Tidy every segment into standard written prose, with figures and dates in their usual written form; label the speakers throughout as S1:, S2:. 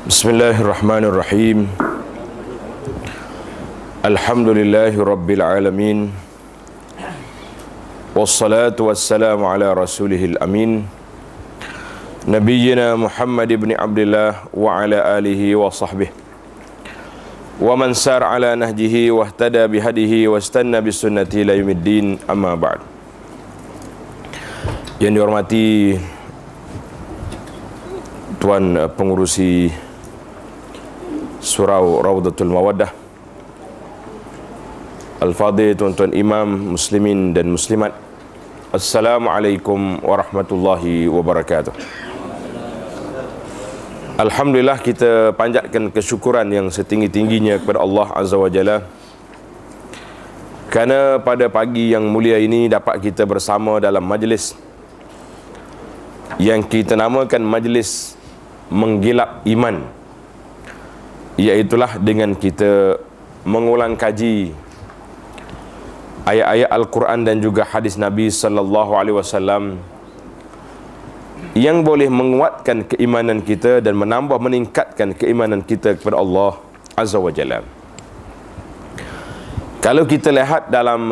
S1: Bismillahirrahmanirrahim. Alhamdulillahi rabbil alamin. Wassalatu wassalamu ala rasulihil amin, Nabiyyina Muhammad ibn Abdullah wa ala alihi wa sahbihi wa man sar ala nahjihi wa ihtada bihadihi wa istanna bisunnati ila yaumiddin, amma ba'd. Yang dihormati Tuan Pengurusi Surau Raudatul Mawaddah, Al-Fadhil Tuan-tuan Imam Muslimin dan Muslimat, Assalamualaikum warahmatullahi wabarakatuh. Alhamdulillah, kita panjatkan kesyukuran yang setinggi-tingginya kepada Allah Azza wa Jalla, kerana pada pagi yang mulia ini dapat kita bersama dalam majlis yang kita namakan majlis menggilap iman, iaitulah dengan kita mengulang kaji ayat-ayat Al-Quran dan juga hadis Nabi sallallahu alaihi wasallam yang boleh menguatkan keimanan kita dan meningkatkan keimanan kita kepada Allah Azza wa Jalla. Kalau kita lihat dalam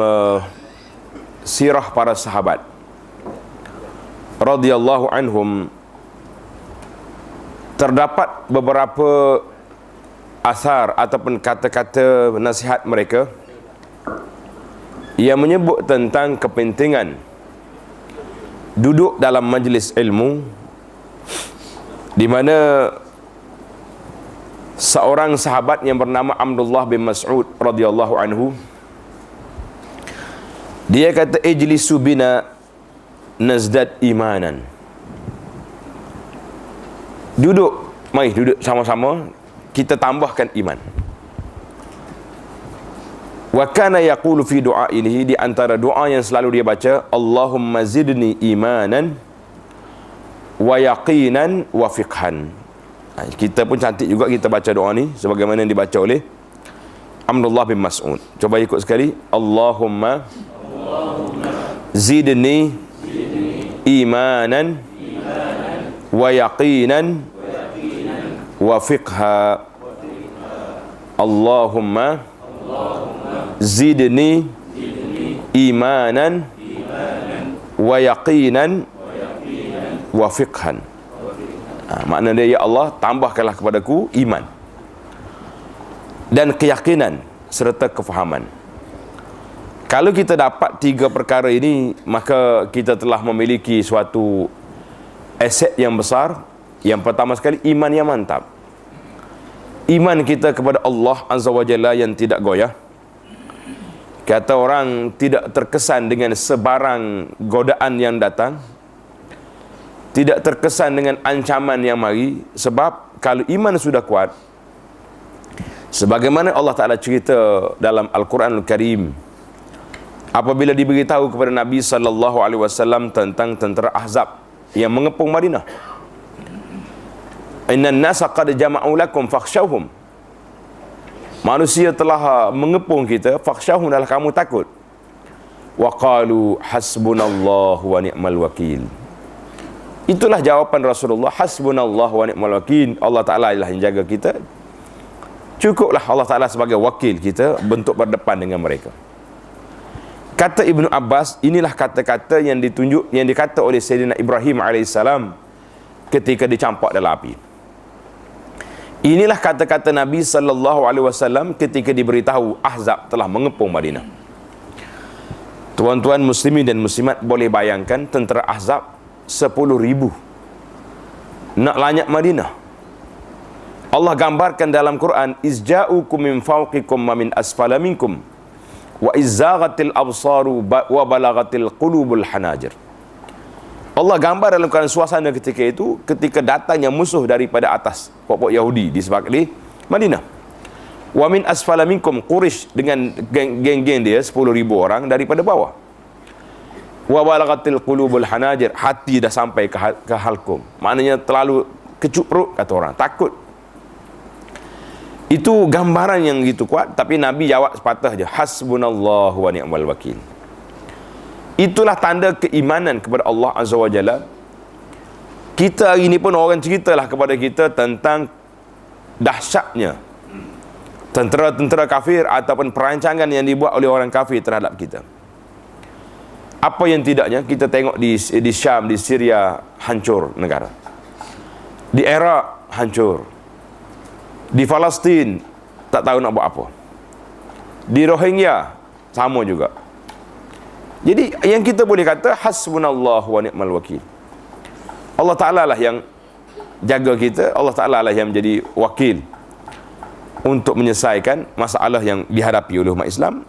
S1: sirah para sahabat radhiyallahu anhum, terdapat beberapa asar ataupun kata-kata nasihat mereka yang menyebut tentang kepentingan duduk dalam majlis ilmu, di mana seorang sahabat yang bernama Abdullah bin Mas'ud radhiyallahu anhu, dia kata, ijlisu bina nazdad imanan. Mari duduk sama-sama, kita tambahkan iman. Wa kana yaqulu fi du'a ini, di antara doa yang selalu dia baca, Allahumma zidni imanan wa yaqinan wa fiqhan. Kita pun cantik juga kita baca doa ni sebagaimana yang dibaca oleh Abdullah bin Mas'ud. Coba ikut sekali. Allahumma zidni imanan wa yaqinan wa fiqha. Allahumma zidni imanan wa yaqinan wa fiqhan. Makna dia, ya Allah, tambahkanlah kepadaku iman dan keyakinan serta kefahaman. Kalau kita dapat tiga perkara ini, maka kita telah memiliki suatu aset yang besar. Yang pertama sekali, iman yang mantap. Iman kita kepada Allah Azza wa Jalla yang tidak goyah. Kata orang, tidak terkesan dengan sebarang godaan yang datang, tidak terkesan dengan ancaman yang mari. Sebab kalau iman sudah kuat, sebagaimana Allah Ta'ala cerita dalam Al-Quranul Karim, apabila diberitahu kepada Nabi sallallahu alaihi wasallam tentang tentera Ahzab yang mengepung Madinah, innan nasa qad jama'u lakum fakhshawhum, manusia telah mengepung kita, fakhshawhum adalah kamu takut. Wa qalu hasbunallahu wa ni'mal wakil. Itulah jawapan Rasulullah, hasbunallahu wa ni'mal wakil. Allah Ta'ala ialah yang jaga kita, cukuplah Allah Ta'ala sebagai wakil kita bentuk berdepan dengan mereka. Kata Ibnu Abbas, inilah kata-kata yang dikata oleh Sayyidina Ibrahim alaihissalam ketika dicampak dalam api. Inilah kata-kata Nabi sallallahu alaihi wasallam ketika diberitahu Ahzab telah mengepung Madinah. Tuan-tuan muslimin dan muslimat boleh bayangkan, tentera Ahzab 10,000 nak lanyak Madinah. Allah gambarkan dalam Quran, izja'ukum min fawqikum wa min asfala minkum wa izzaghatil absaru wa balagatil qulubul hanajir. Allah gambar dalam keadaan suasana ketika itu, ketika datangnya musuh daripada atas, pokok Yahudi di Madinah. Wa min asfala minkum, Quraisy dengan geng-geng dia 10,000 orang daripada bawah. Wa balagatil qulubul hanajir, hati dah sampai ke halkum. Maknanya terlalu kecut perut, kata orang, takut. Itu gambaran yang gitu kuat. Tapi Nabi jawab sepatah je, hasbunallahu wa ni'mal wakil. Itulah tanda keimanan kepada Allah Azza wa Jalla. Kita hari ini pun orang ceritalah kepada kita tentang dahsyatnya tentera-tentera kafir ataupun perancangan yang dibuat oleh orang kafir terhadap kita. Apa yang tidaknya kita tengok di Syam, di Syria, hancur negara. Di Iraq hancur. Di Palestin tak tahu nak buat apa. Di Rohingya sama juga. Jadi yang kita boleh kata hasbunallah wa ni'mal wakil. Allah Ta'ala lah yang jaga kita, Allah Ta'ala lah yang menjadi wakil untuk menyelesaikan masalah yang dihadapi oleh umat Islam.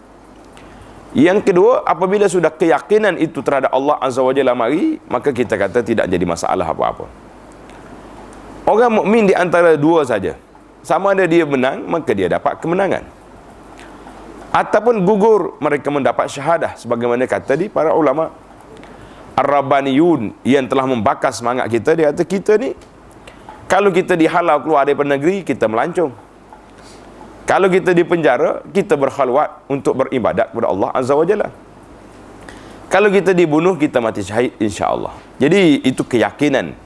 S1: Yang kedua, apabila sudah keyakinan itu terhadap Allah Azza wa Jalla mari, maka kita kata tidak jadi masalah apa-apa. Orang mukmin di antara dua saja. Sama ada dia menang, maka dia dapat kemenangan. Ataupun gugur, mereka mendapat syahadah. Sebagaimana kata di para ulama Ar-Rabbaniyun yang telah membakar semangat kita. Dia kata kita ni, kalau kita dihalau keluar daripada negeri, kita melancong. Kalau kita di penjara, kita berkhalwat untuk beribadat kepada Allah Azza wa Jalla. Kalau kita dibunuh, kita mati syahid insya-Allah. Jadi itu keyakinan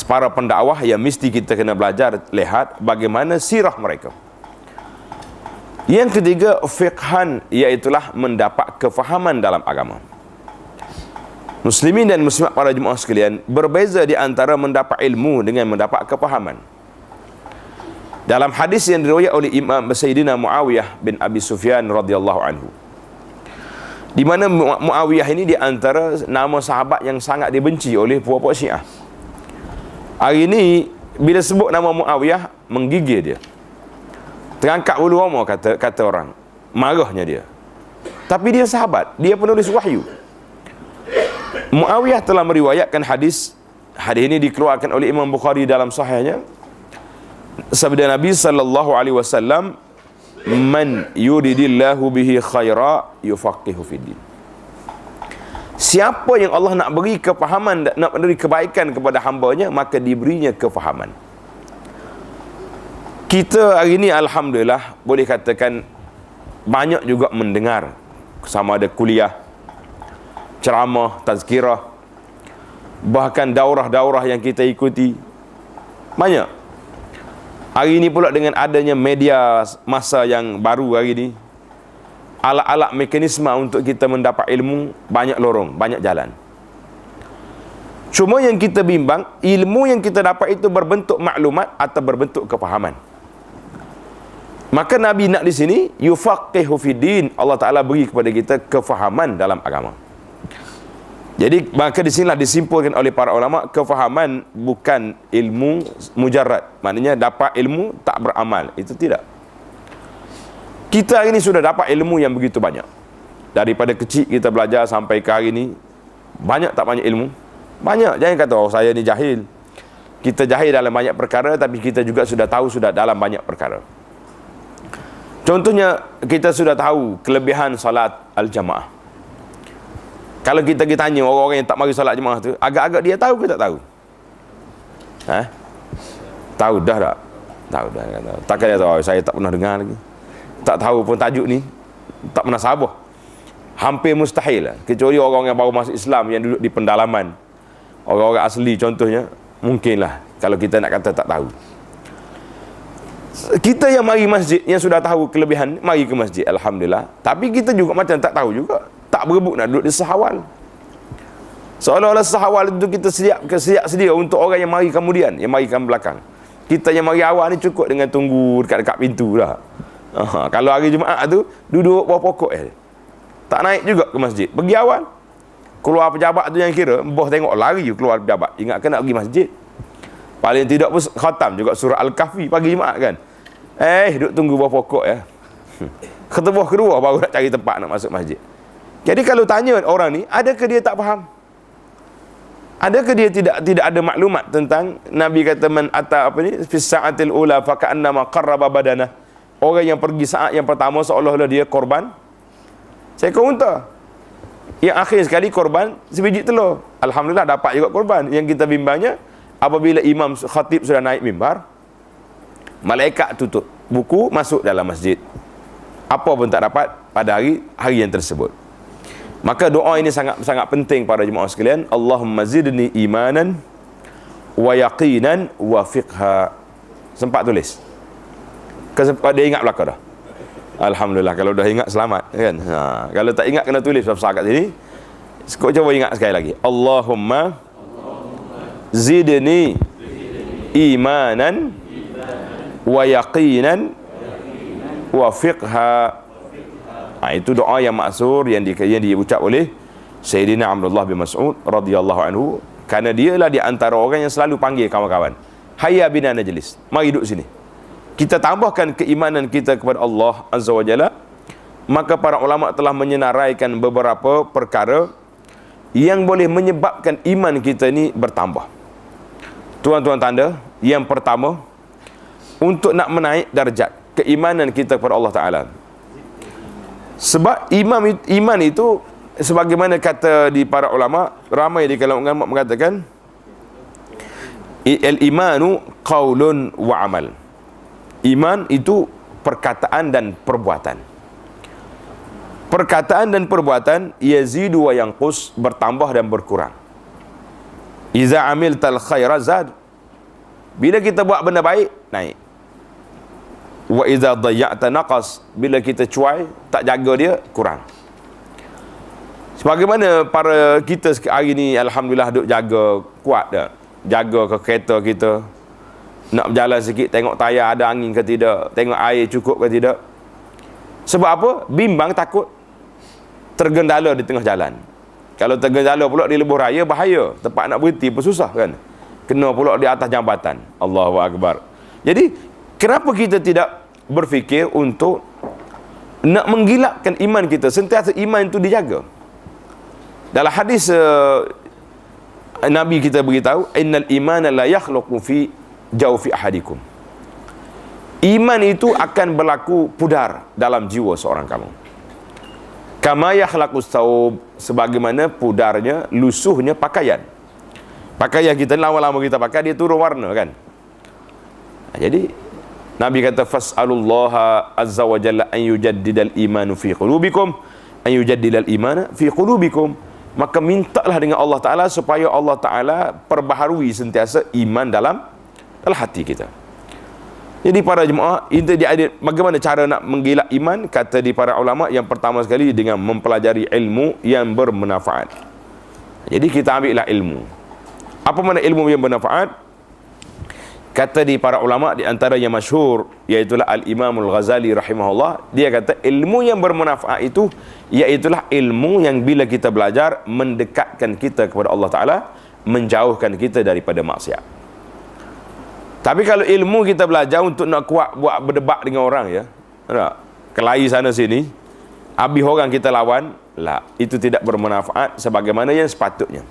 S1: para pendakwah yang mesti kita kena belajar, lihat bagaimana sirah mereka. Yang ketiga, fiqhan, iaitulah mendapat kefahaman dalam agama. Muslimin dan muslimat para jemaah sekalian, berbeza di antara mendapat ilmu dengan mendapat kefahaman. Dalam hadis yang diriwayatkan oleh Imam Sayyidina Muawiyah bin Abi Sufyan radhiyallahu anhu, di mana Muawiyah ini di antara nama sahabat yang sangat dibenci oleh puak-puak Syiah. Hari ini bila sebut nama Muawiyah, menggigil dia. Terangkat bulu roma, kata orang. Marahnya dia. Tapi dia sahabat, dia penulis wahyu. Muawiyah telah meriwayatkan hadis. Hadis ini dikeluarkan oleh Imam Bukhari dalam sahihnya. Sabda Nabi sallallahu alaihi wasallam, "Man yuridillahu bihi khaira yufaqihu fiddin." Siapa yang Allah nak beri kefahaman, nak beri kebaikan kepada hamba-Nya, maka diberinya kefahaman. Kita hari ini alhamdulillah boleh katakan banyak juga mendengar, sama ada kuliah, ceramah, tazkirah, bahkan daurah-daurah yang kita ikuti. Banyak. Hari ini pula dengan adanya media masa yang baru hari ini, alat-alat mekanisme untuk kita mendapat ilmu banyak lorong, banyak jalan. Cuma yang kita bimbang, ilmu yang kita dapat itu berbentuk maklumat atau berbentuk kefahaman. Maka Nabi nak di sini yufaqihu fiddin, Allah Ta'ala beri kepada kita kefahaman dalam agama. Jadi maka di sinilah disimpulkan oleh para ulama, kefahaman bukan ilmu mujarrad. Maknanya dapat ilmu tak beramal, itu tidak. Kita hari ini sudah dapat ilmu yang begitu banyak. Daripada kecil kita belajar sampai ke hari ini, banyak tak banyak ilmu? Banyak. Jangan kata, oh saya ni jahil. Kita jahil dalam banyak perkara, tapi kita juga sudah tahu sudah dalam banyak perkara. Contohnya, kita sudah tahu kelebihan salat al-jamaah. Kalau kita tanya orang-orang yang tak mari salat jemaah tu, agak-agak dia tahu ke tak tahu? Tahu dah tak? Tahu dah. Takkan dia tahu, saya tak pernah dengar lagi. Tak tahu pun tajuk ni, tak pernah sabar. Hampir mustahil lah. Kecuali orang yang baru masuk Islam, yang duduk di pendalaman. Orang-orang asli contohnya, mungkinlah kalau kita nak kata tak tahu. Kita yang mari masjid, yang sudah tahu kelebihan, mari ke masjid, alhamdulillah. Tapi kita juga macam tak tahu juga. Tak berebut nak duduk di sahawal. Seolah-olah sahawal itu kita siap sedia untuk orang yang mari kemudian, yang mari ke belakang. Kita yang mari awal ni cukup dengan tunggu dekat-dekat pintu dah. Kalau hari Jumaat tu duduk bawah pokok tak naik juga ke masjid. Pergi awal. Keluar pejabat tu yang kira, bos tengok lari keluar pejabat. Ingatkan nak pergi masjid. Paling tidak pun khatam juga surah Al-Kahfi pagi Jumaat kan. Duduk tunggu bawah pokok Ketemu kedua baru nak cari tempat nak masuk masjid. Jadi kalau tanya orang ni, adakah dia tak faham? Adakah dia tidak ada maklumat tentang Nabi kata man ata fi sa'atil ula fa ka'annama qarraba badana. Orang yang pergi saat yang pertama seolah-olah dia korban seekor unta. Yang akhir sekali korban sebiji telur. Alhamdulillah dapat juga korban. Yang kita bimbangnya apabila imam khatib sudah naik mimbar, malaikat tutup buku, masuk dalam masjid. Apa pun tak dapat pada hari yang tersebut. Maka doa ini sangat penting para jemaah sekalian. Allahumma zidni imanan wa yaqinan wa fiqha. Sempat tulis. Dia ingat belaka dah. Alhamdulillah, kalau dah ingat selamat kan. Kalau tak ingat kena tulis besar kat sini. Kau cuba ingat sekali lagi. Allahumma zidni imanan wa yaqinan wa fiqha. Itu doa yang maksur yang diucap oleh Sayyidina Abdullah bin Mas'ud radhiyallahu anhu, kerana dialah di antara orang yang selalu panggil kawan-kawan, hayya bina najlis, mari duduk sini. Kita tambahkan keimanan kita kepada Allah Azza wa Jalla. Maka para ulama telah menyenaraikan beberapa perkara yang boleh menyebabkan iman kita ni bertambah. Tuan-tuan tanda, yang pertama, untuk nak menaik darjat keimanan kita kepada Allah Ta'ala. Sebab iman itu, sebagaimana kata di para ulama, ramai di kalangan ulama mengatakan, al-imanu qaulun wa amal. Iman itu perkataan dan perbuatan. Perkataan dan perbuatan yazidu wa yanqus, bertambah dan berkurang. Iza amiltal khaira zad, bila kita buat benda baik, naik. Wa iza dayya'ta naqas, bila kita cuai, tak jaga dia, kurang. Sebagaimana para kita hari ni alhamdulillah duk jaga kuat dah. Jaga ke kereta kita, nak berjalan sikit, tengok tayar ada angin ke tidak, tengok air cukup ke tidak. Sebab apa? Bimbang, takut tergendala di tengah jalan. Kalau tergendala pula di lebuh raya, bahaya. Tempat nak berhenti pun susah kan. Kena pula di atas jambatan. Allahu Akbar. Jadi, kenapa kita tidak berfikir untuk nak menggilapkan iman kita? Sentiasa iman itu dijaga. Dalam hadis Nabi kita beritahu, innal imana la yakhluqu fi jawfi ahadikum. Iman itu akan berlaku pudar dalam jiwa seorang kamu. Kama yakhlaqus thawb, sebagaimana pudarnya, lusuhnya pakaian. Pakaian kita lama-lama kita pakai, dia turun warna kan. Jadi Nabi kata, fas'alullaha azza wa jalla an yujaddidal imanu fi qulubikum, an yujaddidal imana fi qulubikum. Maka mintalah dengan Allah Ta'ala supaya Allah Ta'ala perbaharui sentiasa iman dalam hati kita. Jadi para jemaah, bagaimana cara nak menggilak iman? Kata di para ulama, yang pertama sekali dengan mempelajari ilmu yang bermanfaat. Jadi kita ambillah ilmu. Apa makna ilmu yang bermanfaat? Kata di para ulama, di antara yang masyhur, iaitulah Al-Imamul Ghazali rahimahullah, dia kata ilmu yang bermanfaat itu iaitulah ilmu yang bila kita belajar mendekatkan kita kepada Allah Ta'ala, menjauhkan kita daripada maksiat. Tapi kalau ilmu kita belajar untuk nak kuat buat berdebat dengan orang, ya, kelahi sana sini, habis orang kita lawan, lah, itu tidak bermanfaat sebagaimana yang sepatutnya.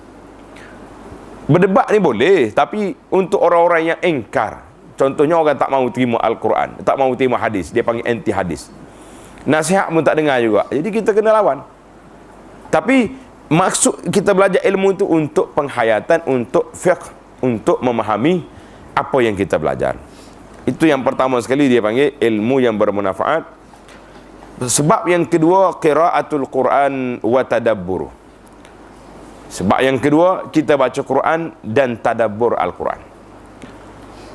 S1: Berdebat ni boleh, tapi untuk orang-orang yang engkar, contohnya orang tak mahu terima Al-Quran, tak mahu terima hadis, dia panggil anti hadis, nasihat pun tak dengar juga, jadi kita kena lawan. Tapi maksud kita belajar ilmu itu untuk penghayatan, untuk fiqh, untuk memahami apa yang kita belajar. Itu yang pertama sekali dia panggil ilmu yang bermanfaat. Sebab yang kedua, qiraatul Quran wa tadabbur. Sebab yang kedua, kita baca Quran dan tadabbur Al-Quran.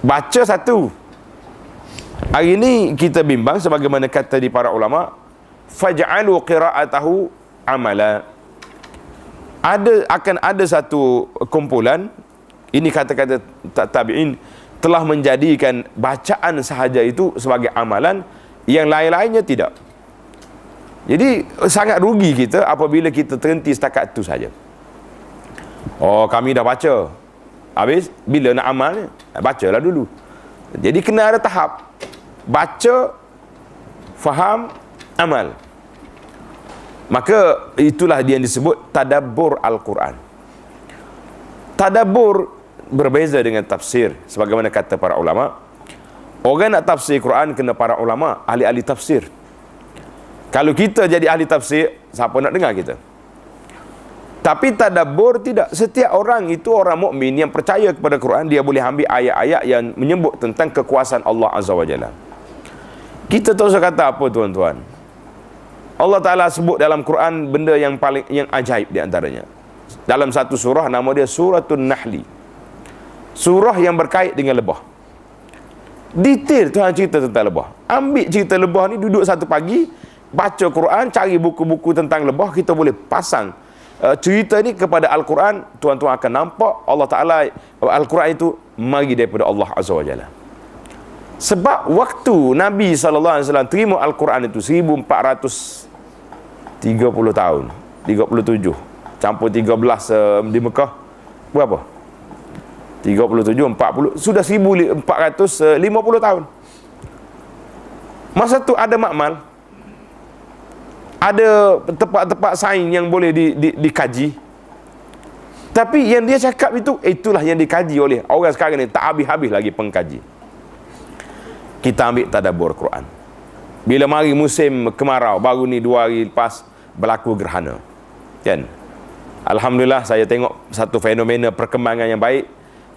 S1: Baca satu. Hari ini kita bimbang sebagaimana kata di para ulama, faj'alu qiraatahu amala. Akan ada satu kumpulan, ini kata-kata tabi'in, telah menjadikan bacaan sahaja itu sebagai amalan, yang lain-lainnya tidak. Jadi sangat rugi kita apabila kita terhenti setakat itu saja. Oh, kami dah baca, habis bila nak amal, bacalah dulu. Jadi kena ada tahap, baca, faham, amal. Maka itulah dia yang disebut tadabbur Al-Quran. Tadabbur berbeza dengan tafsir. Sebagaimana kata para ulama, orang nak tafsir Quran kena para ulama, ahli-ahli tafsir. Kalau kita jadi ahli tafsir, siapa nak dengar kita? Tapi tadabbur tidak. Setiap orang itu orang mukmin yang percaya kepada Quran, dia boleh ambil ayat-ayat yang menyebut tentang kekuasaan Allah Azza wa Jalla. Kita tak usah kata apa, tuan-tuan. Allah Ta'ala sebut dalam Quran benda yang ajaib di antaranya. Dalam satu surah, nama dia Suratul Nahli. Surah yang berkait dengan lebah. Detail Tuhan cerita tentang lebah. Ambil cerita lebah ni, duduk satu pagi, baca Quran, cari buku-buku tentang lebah, kita boleh pasang cerita ni kepada Al-Quran. Tuan-tuan akan nampak Allah Ta'ala, Al-Quran itu mari daripada Allah Azza wa Jalla. Sebab waktu Nabi SAW terima Al-Quran itu 1430 tahun, 37 campur 13 di Mekah, berapa? 37, 40, sudah 1450 tahun. Masa tu ada makmal, ada tempat-tempat sains yang boleh dikaji. Tapi yang dia cakap itu, itulah yang dikaji oleh orang sekarang ni, tak habis-habis lagi pengkaji. Kita ambil tadabbur Quran. Bila mari musim kemarau, baru ni 2 hari lepas berlaku gerhana, kan? Alhamdulillah, saya tengok satu fenomena perkembangan yang baik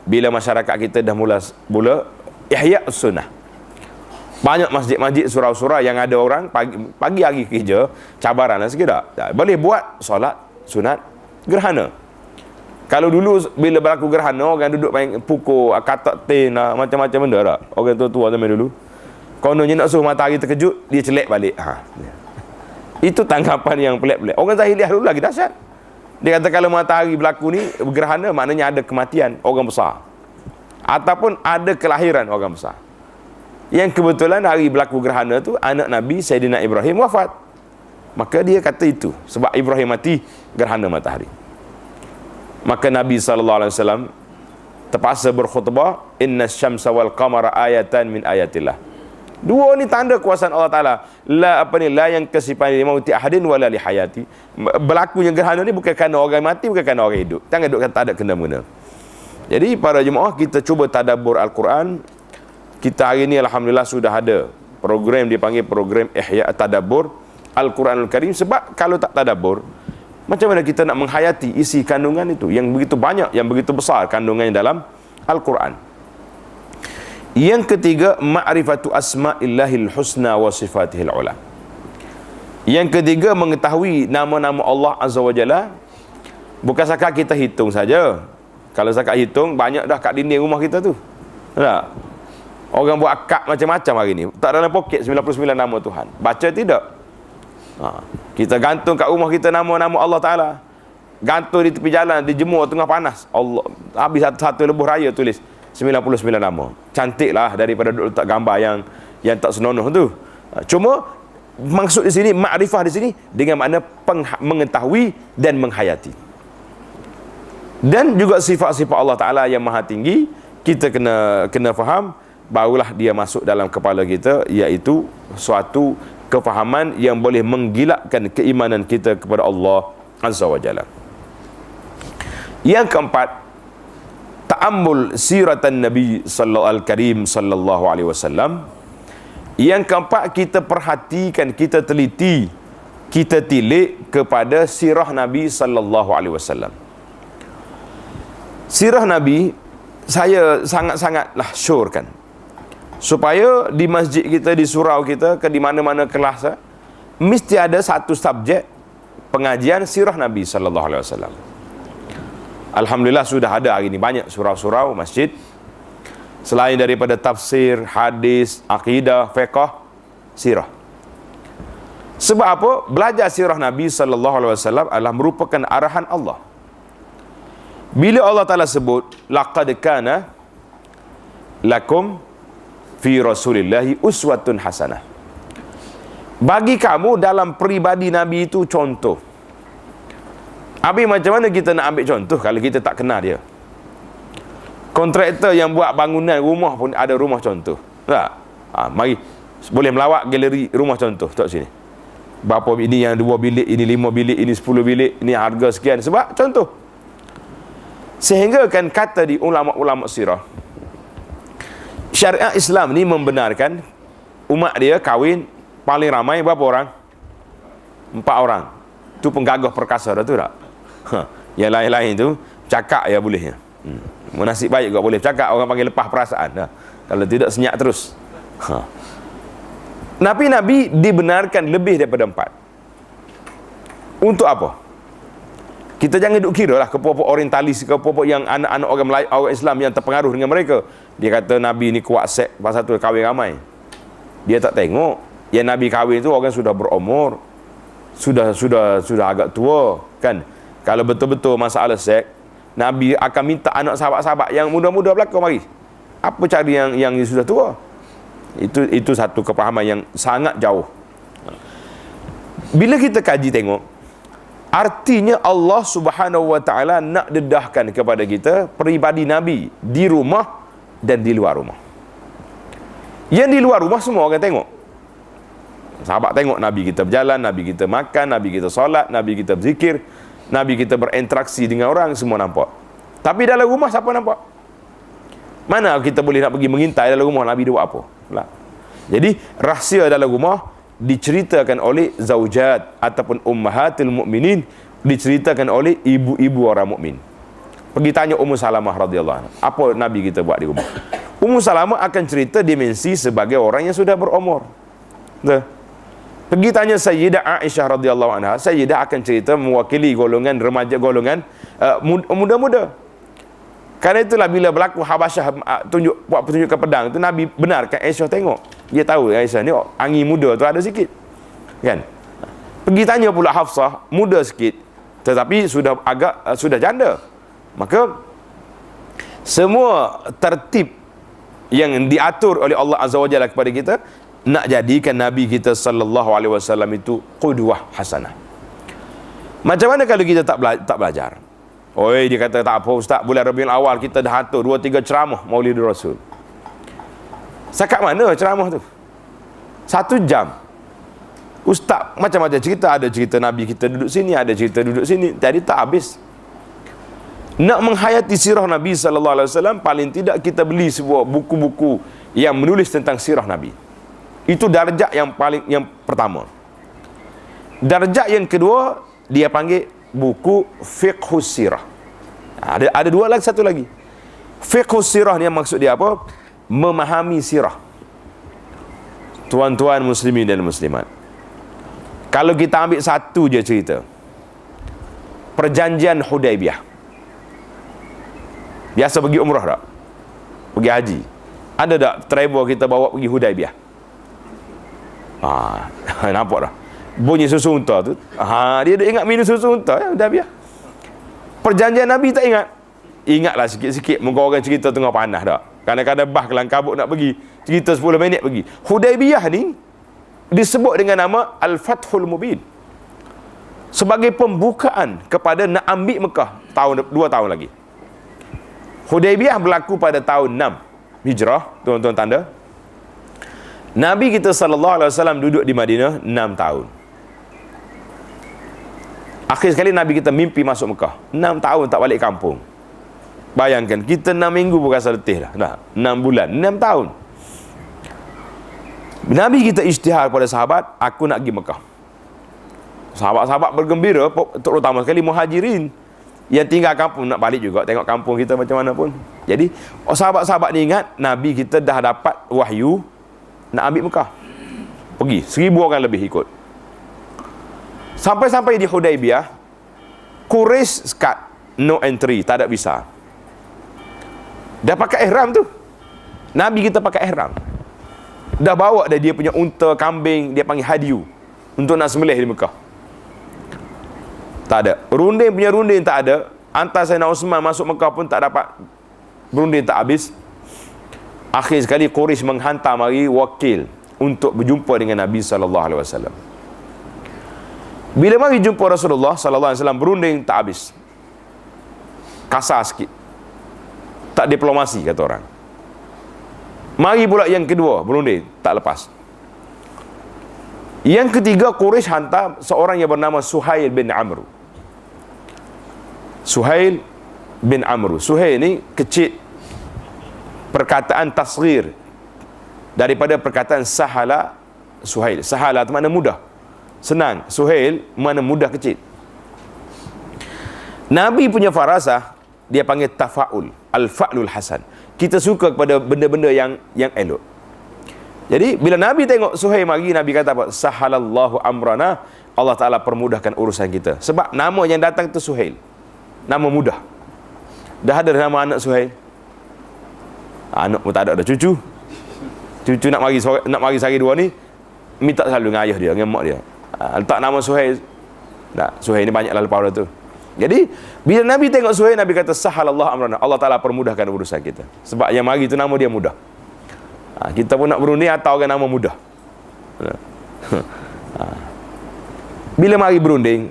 S1: bila masyarakat kita dah mula ihya sunnah. Banyak masjid-masjid, surau-surau yang ada orang pagi hari kerja, cabaran lah sikit tak? Boleh buat solat sunat gerhana. Kalau dulu bila berlaku gerhana, orang duduk main pukul, katak tin, macam-macam benda tak? Orang tua-tua zaman dulu. Kononnya nak suruh matahari terkejut, dia celek balik. Itu tanggapan yang pelik-pelik. Orang Zahiliyah dulu lagi dahsyat. Dia kata kalau matahari berlaku ni gerhana, maknanya ada kematian orang besar, ataupun ada kelahiran orang besar. Yang kebetulan hari berlaku gerhana tu anak Nabi Sayyidina Ibrahim wafat. Maka dia kata itu sebab Ibrahim mati gerhana matahari. Maka Nabi SAW terpaksa berkhutbah, inna syamsa wal qamara ayatan min ayatillah. Dua ni tanda kuasaan Allah Ta'ala. La yang kesifan li mauti ahadin wala li hayati. Berlakunya gerhana ni bukan kerana orang mati, bukan kerana orang hidup. Jangan duduk kata tak ada kena-mengena. Jadi para jemaah, kita cuba tadabbur Al-Quran. Kita hari ni alhamdulillah sudah ada program dipanggil program Ihya Tadabbur Al-Quranul Karim. Sebab kalau tak tadabbur, macam mana kita nak menghayati isi kandungan itu yang begitu banyak, yang begitu besar kandungannya dalam Al-Quran. Yang ketiga, ma'rifatu asma'illahil husna wa sifatihil ula. Yang ketiga, mengetahui nama-nama Allah Azza wa Jalla. Bukan sakat kita hitung saja. Kalau sakat hitung, banyak dah kat dinding rumah kita tu. Tak? Orang buat akad macam-macam hari ni. Tak dalam poket 99 nama Tuhan. Baca tidak? Kita gantung kat rumah kita nama-nama Allah Ta'ala. Gantung di tepi jalan, dijemur tengah panas. Allah, habis satu lebuh raya tulis 99 nama. Cantiklah daripada duk letak gambar yang tak senonoh tu. Cuma maksud di sini, makrifah di sini dengan makna mengetahui dan menghayati. Dan juga sifat-sifat Allah Ta'ala yang maha tinggi, kita kena faham, barulah dia masuk dalam kepala kita, iaitu suatu kefahaman yang boleh menggilakkan keimanan kita kepada Allah Azza wa Jalla. Yang keempat, ta'ammul siratan Nabi sallallahu alaihi wasallam. Yang keempat, kita perhatikan, kita teliti, kita tilik kepada sirah Nabi sallallahu alaihi wasallam. Sirah Nabi, saya sangat-sangatlah syorkan supaya di masjid kita, di surau kita, ke di mana-mana kelas, mesti ada satu subjek pengajian sirah Nabi sallallahu alaihi wasallam. Alhamdulillah sudah ada hari ini banyak surau-surau masjid, selain daripada tafsir, hadis, akidah, fiqh, sirah. Sebab apa? Belajar sirah Nabi sallallahu alaihi wasallam adalah merupakan arahan Allah. Bila Allah Ta'ala sebut laqad kana lakum fi rasulillahi uswatun hasanah, bagi kamu dalam peribadi Nabi itu contoh. Habis macam mana kita nak ambil contoh kalau kita tak kenal dia? Kontraktor yang buat bangunan rumah pun ada rumah contoh. Tak? Mari boleh melawat galeri rumah contoh tak sini. Berapa ini yang 2 bilik, ini 5 bilik, ini 10 bilik, ini harga sekian, sebab contoh. Sehingga kan kata di ulama-ulama sirah, syariat Islam ni membenarkan umat dia kahwin paling ramai berapa orang? 4 orang. Tu penggagah perkasa dah tu tak? Yang lain-lain tu cakap ya boleh. Nasib baik juga boleh cakap, orang panggil lepas perasaan dah. Kalau tidak senyap terus. Nabi dibenarkan lebih daripada 4. Untuk apa? Kita jangan duk kira lah ke pokok orientalis, ke pokok yang anak-anak orang Melayu, orang Islam yang terpengaruh dengan mereka. Dia kata Nabi ni kuat sek pasal tu kahwin ramai. Dia tak tengok yang Nabi kahwin tu orang sudah berumur, sudah agak tua kan. Kalau betul-betul masalah seks, Nabi akan minta anak sahabat-sahabat yang muda-muda belakang mari. Apa cari yang sudah tua? Itu satu kepahaman yang sangat jauh. Bila kita kaji tengok, artinya Allah Subhanahu wa taala nak dedahkan kepada kita peribadi Nabi di rumah dan di luar rumah. Yang di luar rumah semua orang tengok. Sahabat tengok Nabi kita berjalan, Nabi kita makan, Nabi kita solat, Nabi kita berzikir, Nabi kita berinteraksi dengan orang, semua nampak. Tapi dalam rumah siapa nampak? Mana kita boleh nak pergi mengintai dalam rumah Nabi dia buat apa? Lah. Jadi rahsia dalam rumah diceritakan oleh zaujat ataupun ummahatil mukminin, diceritakan oleh ibu-ibu orang mukmin. Pergi tanya Ummu Salamah radhiyallahu anha, apa Nabi kita buat di rumah? Ummu Salamah akan cerita dimensi sebagai orang yang sudah berumur. Betul? Pergi tanya Sayyidah Aisyah radhiyallahu anha, Sayyidah akan cerita mewakili golongan remaja, golongan muda-muda. Karena itulah bila berlaku Habasyah buat pertunjukan pedang tu, Nabi benarkan Aisyah tengok. Dia tahu Aisyah ni angin muda tu ada sikit. Kan? Pergi tanya pula Hafsah, muda sikit tetapi sudah janda. Maka semua tertib yang diatur oleh Allah Azza wa Jalla kepada kita nak jadikan Nabi kita sallallahu alaihi wasallam itu qudwah hasanah. Macam mana kalau kita tak belajar? Oi, dia kata tak apa ustaz, bulan Rabiul Awal kita dah atur 2-3 ceramah Maulidur Rasul. Sakat mana ceramah tu? 1 jam. Ustaz macam-macam cerita, ada cerita Nabi kita duduk sini, ada cerita duduk sini, jadi tak habis. Nak menghayati sirah Nabi sallallahu alaihi wasallam, paling tidak kita beli sebuah buku-buku yang menulis tentang sirah Nabi. Itu darjat yang pertama. Darjat yang kedua dia panggil buku fiqhus sirah. Ada dua lagi, satu lagi. Fiqhus sirah ni maksud dia apa? Memahami sirah. Tuan-tuan muslimin dan muslimat, kalau kita ambil satu je cerita, perjanjian Hudaibiyah. Biasa pergi umrah tak? Pergi haji. Ada tak travel kita bawa pergi Hudaibiyah? Nampak dah. Bunyi susu unta tu. Dia ingat minum susu unta ya, Hudaibiyah. Perjanjian Nabi tak ingat? Ingatlah sikit-sikit. Muka orang cerita tengah panas tak? Kadang-kadang bah kelang kabut nak pergi. Cerita 10 minit pergi. Hudaibiyah ni disebut dengan nama Al-Fathul Mubin. Sebagai pembukaan kepada nak ambil Mekah 2 tahun lagi. Hudaibiyah berlaku pada tahun 6 Hijrah, tuan-tuan tanda. Nabi kita sallallahu alaihi wasallam duduk di Madinah 6 tahun. Akhir sekali Nabi kita mimpi masuk Mekah. 6 tahun tak balik kampung. Bayangkan, kita 6 minggu pun rasa letih dah. 6 bulan, 6 tahun. Nabi kita isytihar kepada sahabat, aku nak pergi Mekah. Sahabat-sahabat bergembira, terutama sekali muhajirin yang tinggal kampung nak balik juga, tengok kampung kita macam mana pun. Jadi sahabat-sahabat ni ingat Nabi kita dah dapat wahyu nak ambil Mekah. Pergi 1000 orang lebih ikut. Sampai-sampai di Hudaibiyah, Quraisy sekat, no entry, tak ada visa. Dah pakai ihram tu. Nabi kita pakai ihram. Dah bawa dia punya unta, kambing, dia panggil hadiu untuk nak sembelih di Mekah. Tak ada. Runding tak ada. Hantar Sayyidina Osman masuk Mekah pun tak dapat. Berunding tak habis. Akhir sekali Quraisy menghantar mari wakil untuk berjumpa dengan Nabi SAW. Bila mari jumpa Rasulullah SAW, berunding tak habis. Kasar sikit. Tak diplomasi kata orang. Mari pula yang kedua, berunding tak lepas. Yang ketiga, Quraisy hantar seorang yang bernama Suhail bin Amr. Suhail bin Amr. Suhail ni kecil, perkataan tasghir daripada perkataan sahala Suhail. Sahala tu makna mudah, senang. Suhail makna mudah, kecil. Nabi punya farasah, dia panggil tafaul, al-fa'lul hasan. Kita suka kepada benda-benda yang elok. Jadi bila Nabi tengok Suhail mari, Nabi kata apa? Sahalallahu amrana, Allah Ta'ala permudahkan urusan kita. Sebab nama yang datang tu Suhail, nama mudah. Dah ada nama anak Suhail. Anak pun tak ada cucu. Cucu nak mari sehari dua ni, minta selalu dengan ayah dia, dengan mak dia. Letak nama Suhail. Tak, Suhail ni banyak lah lepas tu. Jadi, bila Nabi tengok Suhail, Nabi kata, sahalallah amrana. Allah Ta'ala permudahkan urusan kita. Sebab yang mari tu nama dia mudah. Kita pun nak berunding atau orang nama mudah. Bila mari berunding,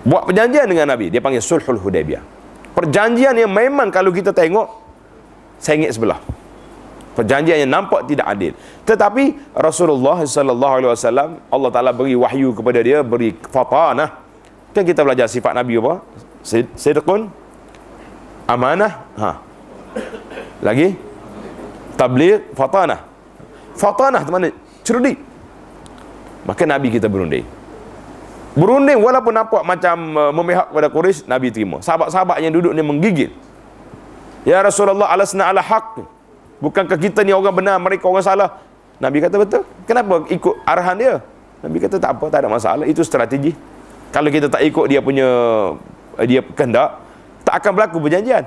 S1: buat perjanjian dengan Nabi, dia panggil Sulhul Hudaybiyah. Perjanjian yang memang kalau kita tengok, sengit sebelah. Perjanjian yang nampak tidak adil. Tetapi Rasulullah sallallahu alaihi wasallam, Allah Taala beri wahyu kepada dia, beri fatanah. Kan kita belajar sifat Nabi apa? Sidqun, amanah, lagi tabligh, fatanah. Fatanah tu mana? Cerdik. Maka Nabi kita berunding. Berunding walaupun nampak macam memihak kepada Quraisy, Nabi terima. Sahabat-sahabat yang duduk ni menggigil. Ya Rasulullah, alasna ala haqq. Bukankah kita ni orang benar, mereka orang salah? Nabi kata betul. Kenapa ikut arahan dia? Nabi kata tak apa, tak ada masalah. Itu strategi. Kalau kita tak ikut dia punya kehendak, tak akan berlaku perjanjian.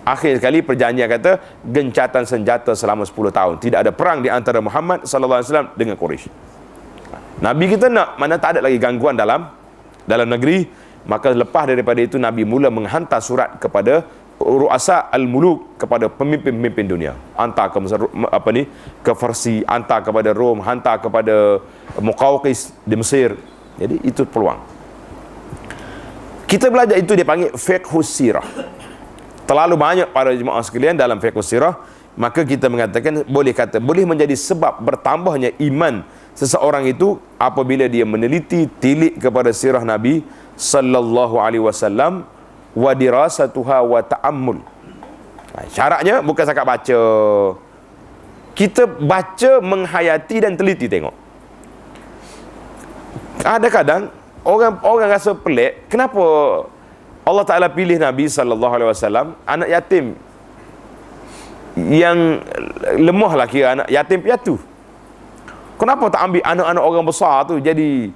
S1: Akhir sekali perjanjian kata gencatan senjata selama 10 tahun. Tidak ada perang di antara Muhammad sallallahu alaihi wasallam dengan Quraisy. Nabi kita nak mana tak ada lagi gangguan dalam negeri. Maka lepas daripada itu Nabi mula menghantar surat kepada ru'asa al-muluk, kepada pemimpin-pemimpin dunia. Hantar ke ke Farsi, hantar kepada Rom, hantar kepada Muqawqis di Mesir. Jadi itu peluang. Kita belajar itu dia panggil fiqhus sirah. Terlalu banyak para jemaah sekalian dalam fiqhus sirah, maka kita mengatakan boleh menjadi sebab bertambahnya iman seseorang itu apabila dia meneliti tilik kepada sirah Nabi sallallahu alaihi wasallam wa dirasatuha wa ta'ammul. Syaratnya bukan setakat baca. Kita baca, menghayati dan teliti tengok. Kadang-kadang orang rasa pelik, kenapa Allah Taala pilih Nabi sallallahu alaihi wasallam anak yatim yang lemah lah, kira anak yatim piatu. Kenapa tak ambil anak-anak orang besar tu jadi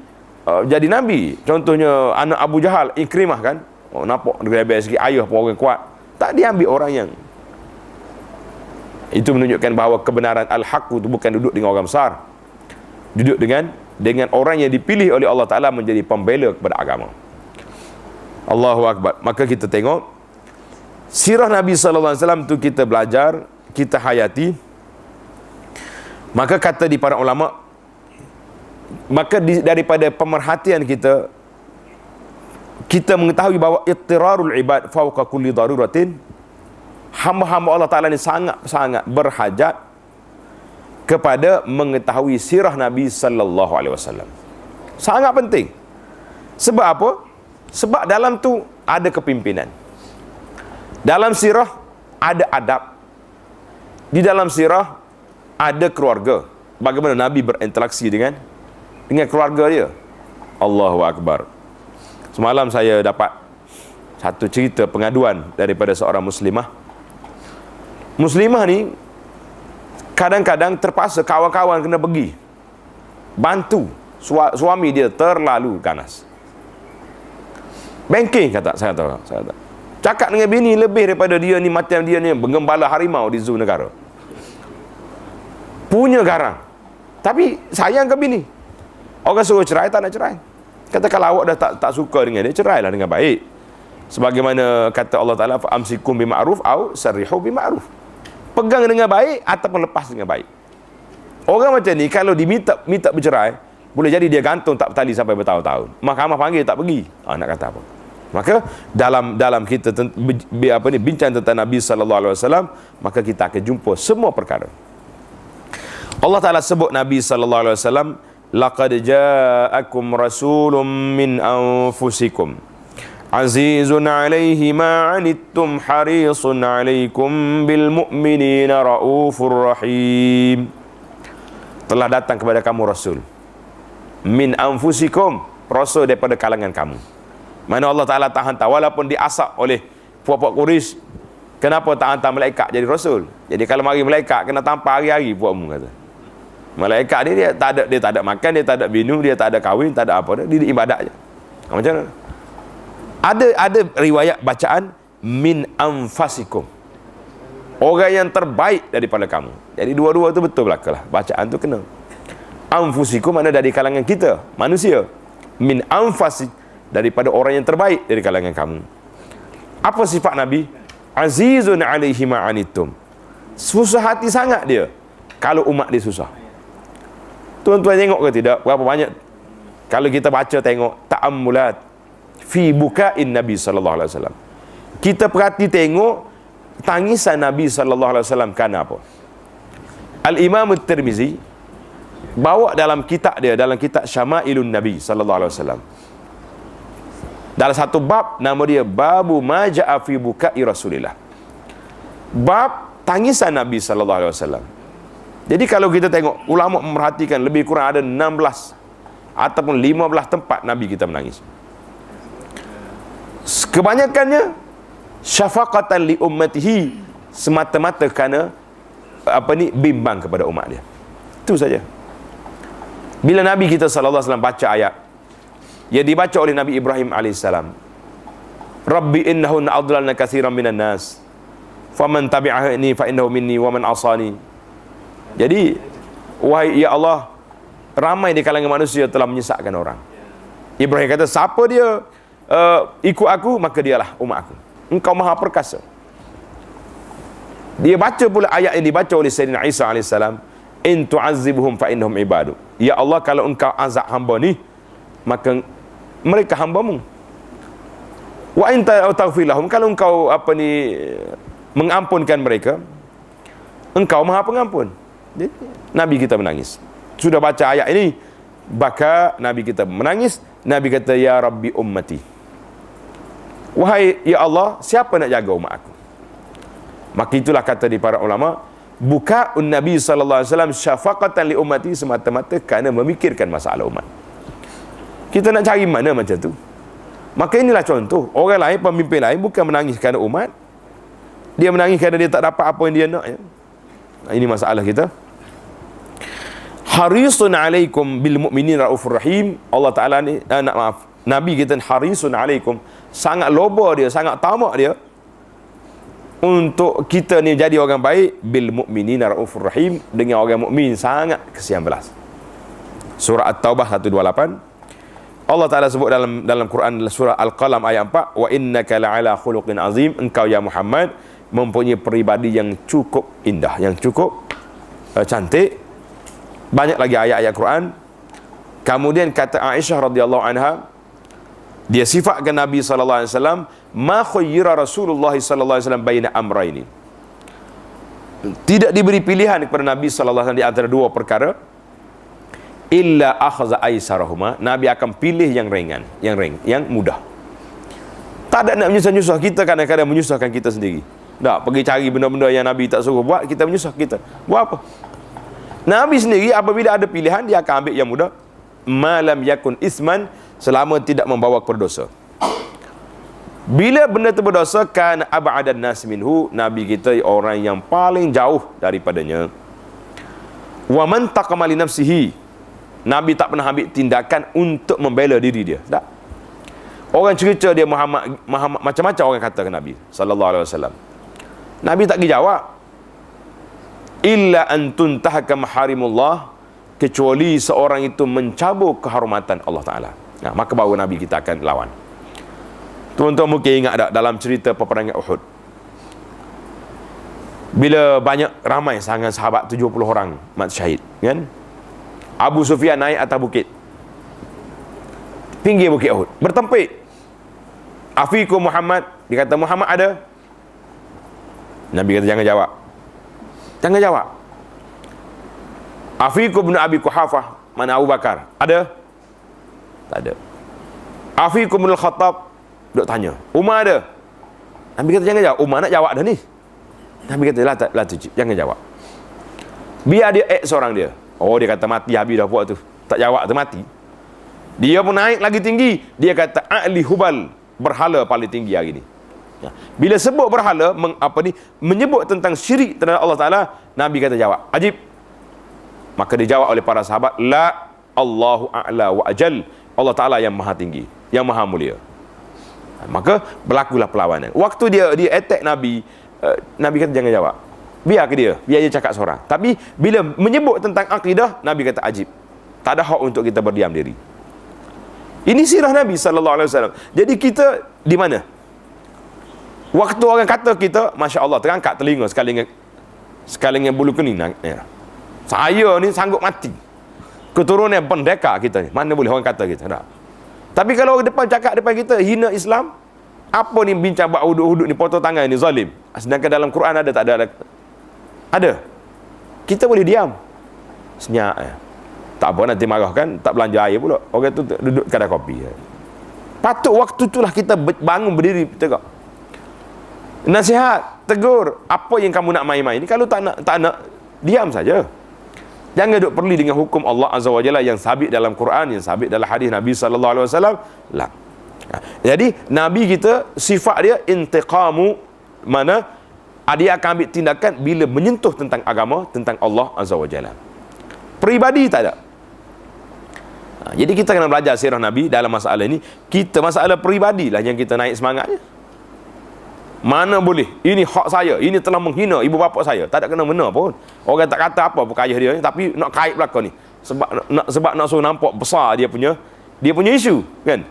S1: nabi? Contohnya anak Abu Jahal, Ikrimah kan. Oh, nampak lebih sikit, ayah pun orang kuat. Tak diambil orang yang itu menunjukkan bahawa kebenaran al-haq itu bukan duduk dengan orang besar. Duduk dengan orang yang dipilih oleh Allah Ta'ala menjadi pembela kepada agama. Allahu Akbar. Maka kita tengok sirah Nabi sallallahu alaihi wasallam tu kita belajar, kita hayati. Maka kata di para ulama, daripada pemerhatian kita mengetahui bahawa ittirarul ibad fawqa kulli daruratin. Hamba-hamba Allah Ta'ala ni sangat-sangat berhajat kepada mengetahui sirah Nabi sallallahu alaihi wasallam. Sangat penting. Sebab apa? Sebab dalam tu ada kepimpinan. Dalam sirah ada adab. Di dalam sirah ada keluarga. Bagaimana Nabi berinteraksi dengan keluarga dia. Allahu Akbar. Semalam saya dapat satu cerita pengaduan daripada seorang muslimah. Muslimah ni kadang-kadang terpaksa kawan-kawan kena pergi bantu suami dia terlalu ganas. Banking saya kata. Cakap dengan bini lebih daripada dia ni, macam dia ni penggembala harimau di zoo negara. Punya garang. Tapi sayang ke bini. Orang suruh cerai, tak nak cerai. Kata kalau awak dah tak suka dengan dia, cerailah dengan baik. Sebagaimana kata Allah Ta'ala, fa'amsikum bima'ruf au sarrihu bima'ruf. Pegang dengan baik ataupun lepas dengan baik. Orang macam ni kalau diminta bercerai, boleh jadi dia gantung tak bertali sampai bertahun-tahun. Mahkamah panggil tak pergi. Nak kata apa? Maka dalam kita bincang tentang Nabi sallallahu alaihi wasallam, maka kita akan jumpa semua perkara. Allah Ta'ala sebut Nabi sallallahu alaihi wasallam, laqad ja'akum rasulun min anfusikum azizun 'alaihi ma 'anittum harisun 'alaikum bil mu'minina raufur rahim. Telah datang kepada kamu rasul min anfusikum, rasul daripada kalangan kamu. Mana Allah Ta'ala tak hantar, walaupun diasap oleh puak-puak Quraisy, kenapa tak hantar malaikat jadi rasul? Jadi kalau mari malaikat kena tampar hari-hari puakmu, kata. Malaikat ni dia tak ada makan, dia tak ada minum, dia tak ada kahwin, tak ada apa, dia ibadat je. Macam mana? Ada riwayat bacaan min anfasikum. orang yang terbaik daripada kamu. Jadi dua-dua tu betul belakalah. Bacaan tu kena. Anfusikum mana dari kalangan kita, manusia. Min anfasi, daripada orang yang terbaik dari kalangan kamu. Apa sifat Nabi? Azizun alaihi ma'anittum. Susah hati sangat dia kalau umat dia susah. Tuan-tuan tengok ke tidak? Berapa banyak kalau kita baca tengok ta'ammulat fi bukain Nabi sallallahu alaihi wasallam. Kita perhati tengok tangisan Nabi sallallahu alaihi wasallam kerana apa? Al-Imam At-Tirmizi bawa dalam kitab dia, dalam kitab Syama'ilun Nabi sallallahu alaihi wasallam. Dalam satu bab nama dia Babu ma ja'a fi buka'i Rasulillah. Bab tangisan Nabi sallallahu alaihi wasallam. Jadi kalau kita tengok ulama memerhatikan lebih kurang ada 16 ataupun 15 tempat Nabi kita menangis. Kebanyakannya syafaqatan li ummatihi, semata-mata kerana bimbang kepada umat dia. Itu saja. Bila Nabi kita sallallahu alaihi wasallam baca ayat yang dibaca oleh Nabi Ibrahim alaihissalam, Rabbi innahunna adlalna katsiran minan nas faman tabi'ani fa innahu minni wa man asani. Jadi wahai ya Allah, ramai di kalangan manusia telah menyesatkan orang. Ibrahim kata, siapa dia ikut aku, maka dialah umat aku. Engkau maha perkasa. Dia baca pula ayat yang dibaca oleh Sayyidina Isa alaihissalam, in tu'azzibuhum fa innahum ibadu. Ya Allah, kalau engkau azab hamba ni, maka mereka hambamu. Wa in taghfir lahum, kalau engkau mengampunkan mereka, engkau maha pengampun. Jadi, Nabi kita menangis. Sudah baca ayat ini, maka Nabi kita menangis. Nabi kata, ya Rabbi ummati, wahai ya Allah, siapa nak jaga umat aku? Maka itulah kata di para ulama, buka'un Nabi sallallahu alaihi wasallam syafaqatan li ummati, semata-mata kerana memikirkan masalah umat. Kita nak cari mana macam tu? Maka inilah contoh. Orang lain, pemimpin lain bukan menangis kerana umat, dia menangis kerana dia tak dapat apa yang dia nak, ya. Ini masalah kita. Harisun alaikum bil mu'minin raufur rahim. Allah Ta'ala ni, Nabi kita harisun alaikum, sangat loba dia, sangat tamak dia untuk kita ni jadi orang baik. Bil mu'minin raufur rahim, dengan orang mukmin sangat kesian belas. Surah At-Taubah 128. Allah Ta'ala sebut dalam Quran surah Al-Qalam ayat 4, wa innaka la'ala khuluqin azim, engkau ya Muhammad mempunyai peribadi yang cukup indah, yang cukup cantik. Banyak lagi ayat-ayat Quran. Kemudian kata Aisyah radhiyallahu anha, dia sifatkan Nabi sallallahu alaihi wasallam, ma khayyara Rasulullah sallallahu alaihi wasallam baina amrayni. Tidak diberi pilihan kepada Nabi sallallahu alaihi wasallam di antara dua perkara, illa akhadha aisarahuma, Nabi akan pilih yang ringan, yang mudah. Tak ada nak menyusah-nyusah. Kita kadang-kadang menyusahkan kita sendiri. Tak, pergi cari benda-benda yang Nabi tak suruh buat, kita menyusah kita. Buat apa? Nabi sendiri apabila ada pilihan, dia akan ambil yang mudah. Malam yakun isman, selama tidak membawa kepada dosa. Bila benda itu berdosa, kan ab'adan nas minhu, Nabi kita orang yang paling jauh daripadanya. Wa man taqama li nafsihi, Nabi tak pernah ambil tindakan untuk membela diri dia. Tak. Orang cerita dia Muhammad macam-macam orang kata ke Nabi sallallahu alaihi wasallam. Nabi tak pergi jawab. Illa an tuntahaka maharimullah, kecuali seorang itu mencabut kehormatan Allah Ta'ala. Nah, maka baru Nabi kita akan lawan. Tuan-tuan mungkin ingat tak dalam cerita peperangan Uhud, bila ramai sangat sahabat 70 orang mati syahid, kan? Abu Sufyan naik atas bukit, pinggir bukit Uhud, bertempik. Afikum Muhammad, dia kata Muhammad ada. Nabi kata jangan jawab. Jangan jawab. Afikum bin Abi Quhafah, mana Abu Bakar? Ada? Tak ada. Afikum bin Al-Khattab, duk tanya. Umar ada? Nabi kata jangan jawab. Umar nak jawab dah ni. Nabi kata lah tu, jangan jawab. Biar dia seorang dia. Oh, dia kata mati habis dah buat tu. Tak jawab tu mati. Dia pun naik lagi tinggi. Dia kata A'li Hubal, berhala paling tinggi hari ni. Bila sebut berhala, menyebut tentang syirik terhadap Allah Ta'ala, Nabi kata jawab. Ajib. Maka dijawab oleh para sahabat, la Allahu a'la wa ajal, Allah Ta'ala yang maha tinggi, yang maha mulia. Maka berlakulah perlawanan. Waktu dia attack Nabi, Nabi kata jangan jawab. biar dia cakap seorang. Tapi bila menyebut tentang akidah, Nabi kata ajib. Tak ada hak untuk kita berdiam diri. Ini sirah Nabi sallallahu alaihi wasallam. Jadi kita di mana? Waktu orang kata kita, masya-Allah, terangkat telinga sekali dengan bulu kening. Ya. Saya ni sanggup mati. Keturunan pendekar kita ni. Mana boleh orang kata kita? Tak. Tapi kalau orang depan cakap depan kita hina Islam, apa ni bincang buat hudud-hudud ni, potong tangan ni, zalim. Sedangkan dalam Quran ada tak ada? Ada. Kita boleh diam. Senyap ya. Tak apa, nanti marah kan, tak belanja air pula. Orang tu duduk kedai kopi. Patut waktu itulah kita bangun berdiri tegak. Nasihat, tegur, apa yang kamu nak main-main ni, kalau tak nak, diam saja. Jangan duduk perli dengan hukum Allah Azza wa Jalla yang sabit dalam Quran, yang sabit dalam hadis Nabi sallallahu alaihi wasallam. La. Jadi Nabi kita sifat dia intiqamu, mana dia akan ambil tindakan bila menyentuh tentang agama, tentang Allah Azza wa Jalla. Peribadi tak ada. Jadi kita kena belajar sirah Nabi dalam masalah ini. Kita masalah peribadilah yang kita naik semangatnya. Mana boleh, ini hak saya, ini telah menghina ibu bapa saya. Tak ada kena mena pun. Orang tak kata apa pun kaya dia ni, tapi nak kait belakang ni. Sebab nak suruh nampak besar dia punya isu, kan?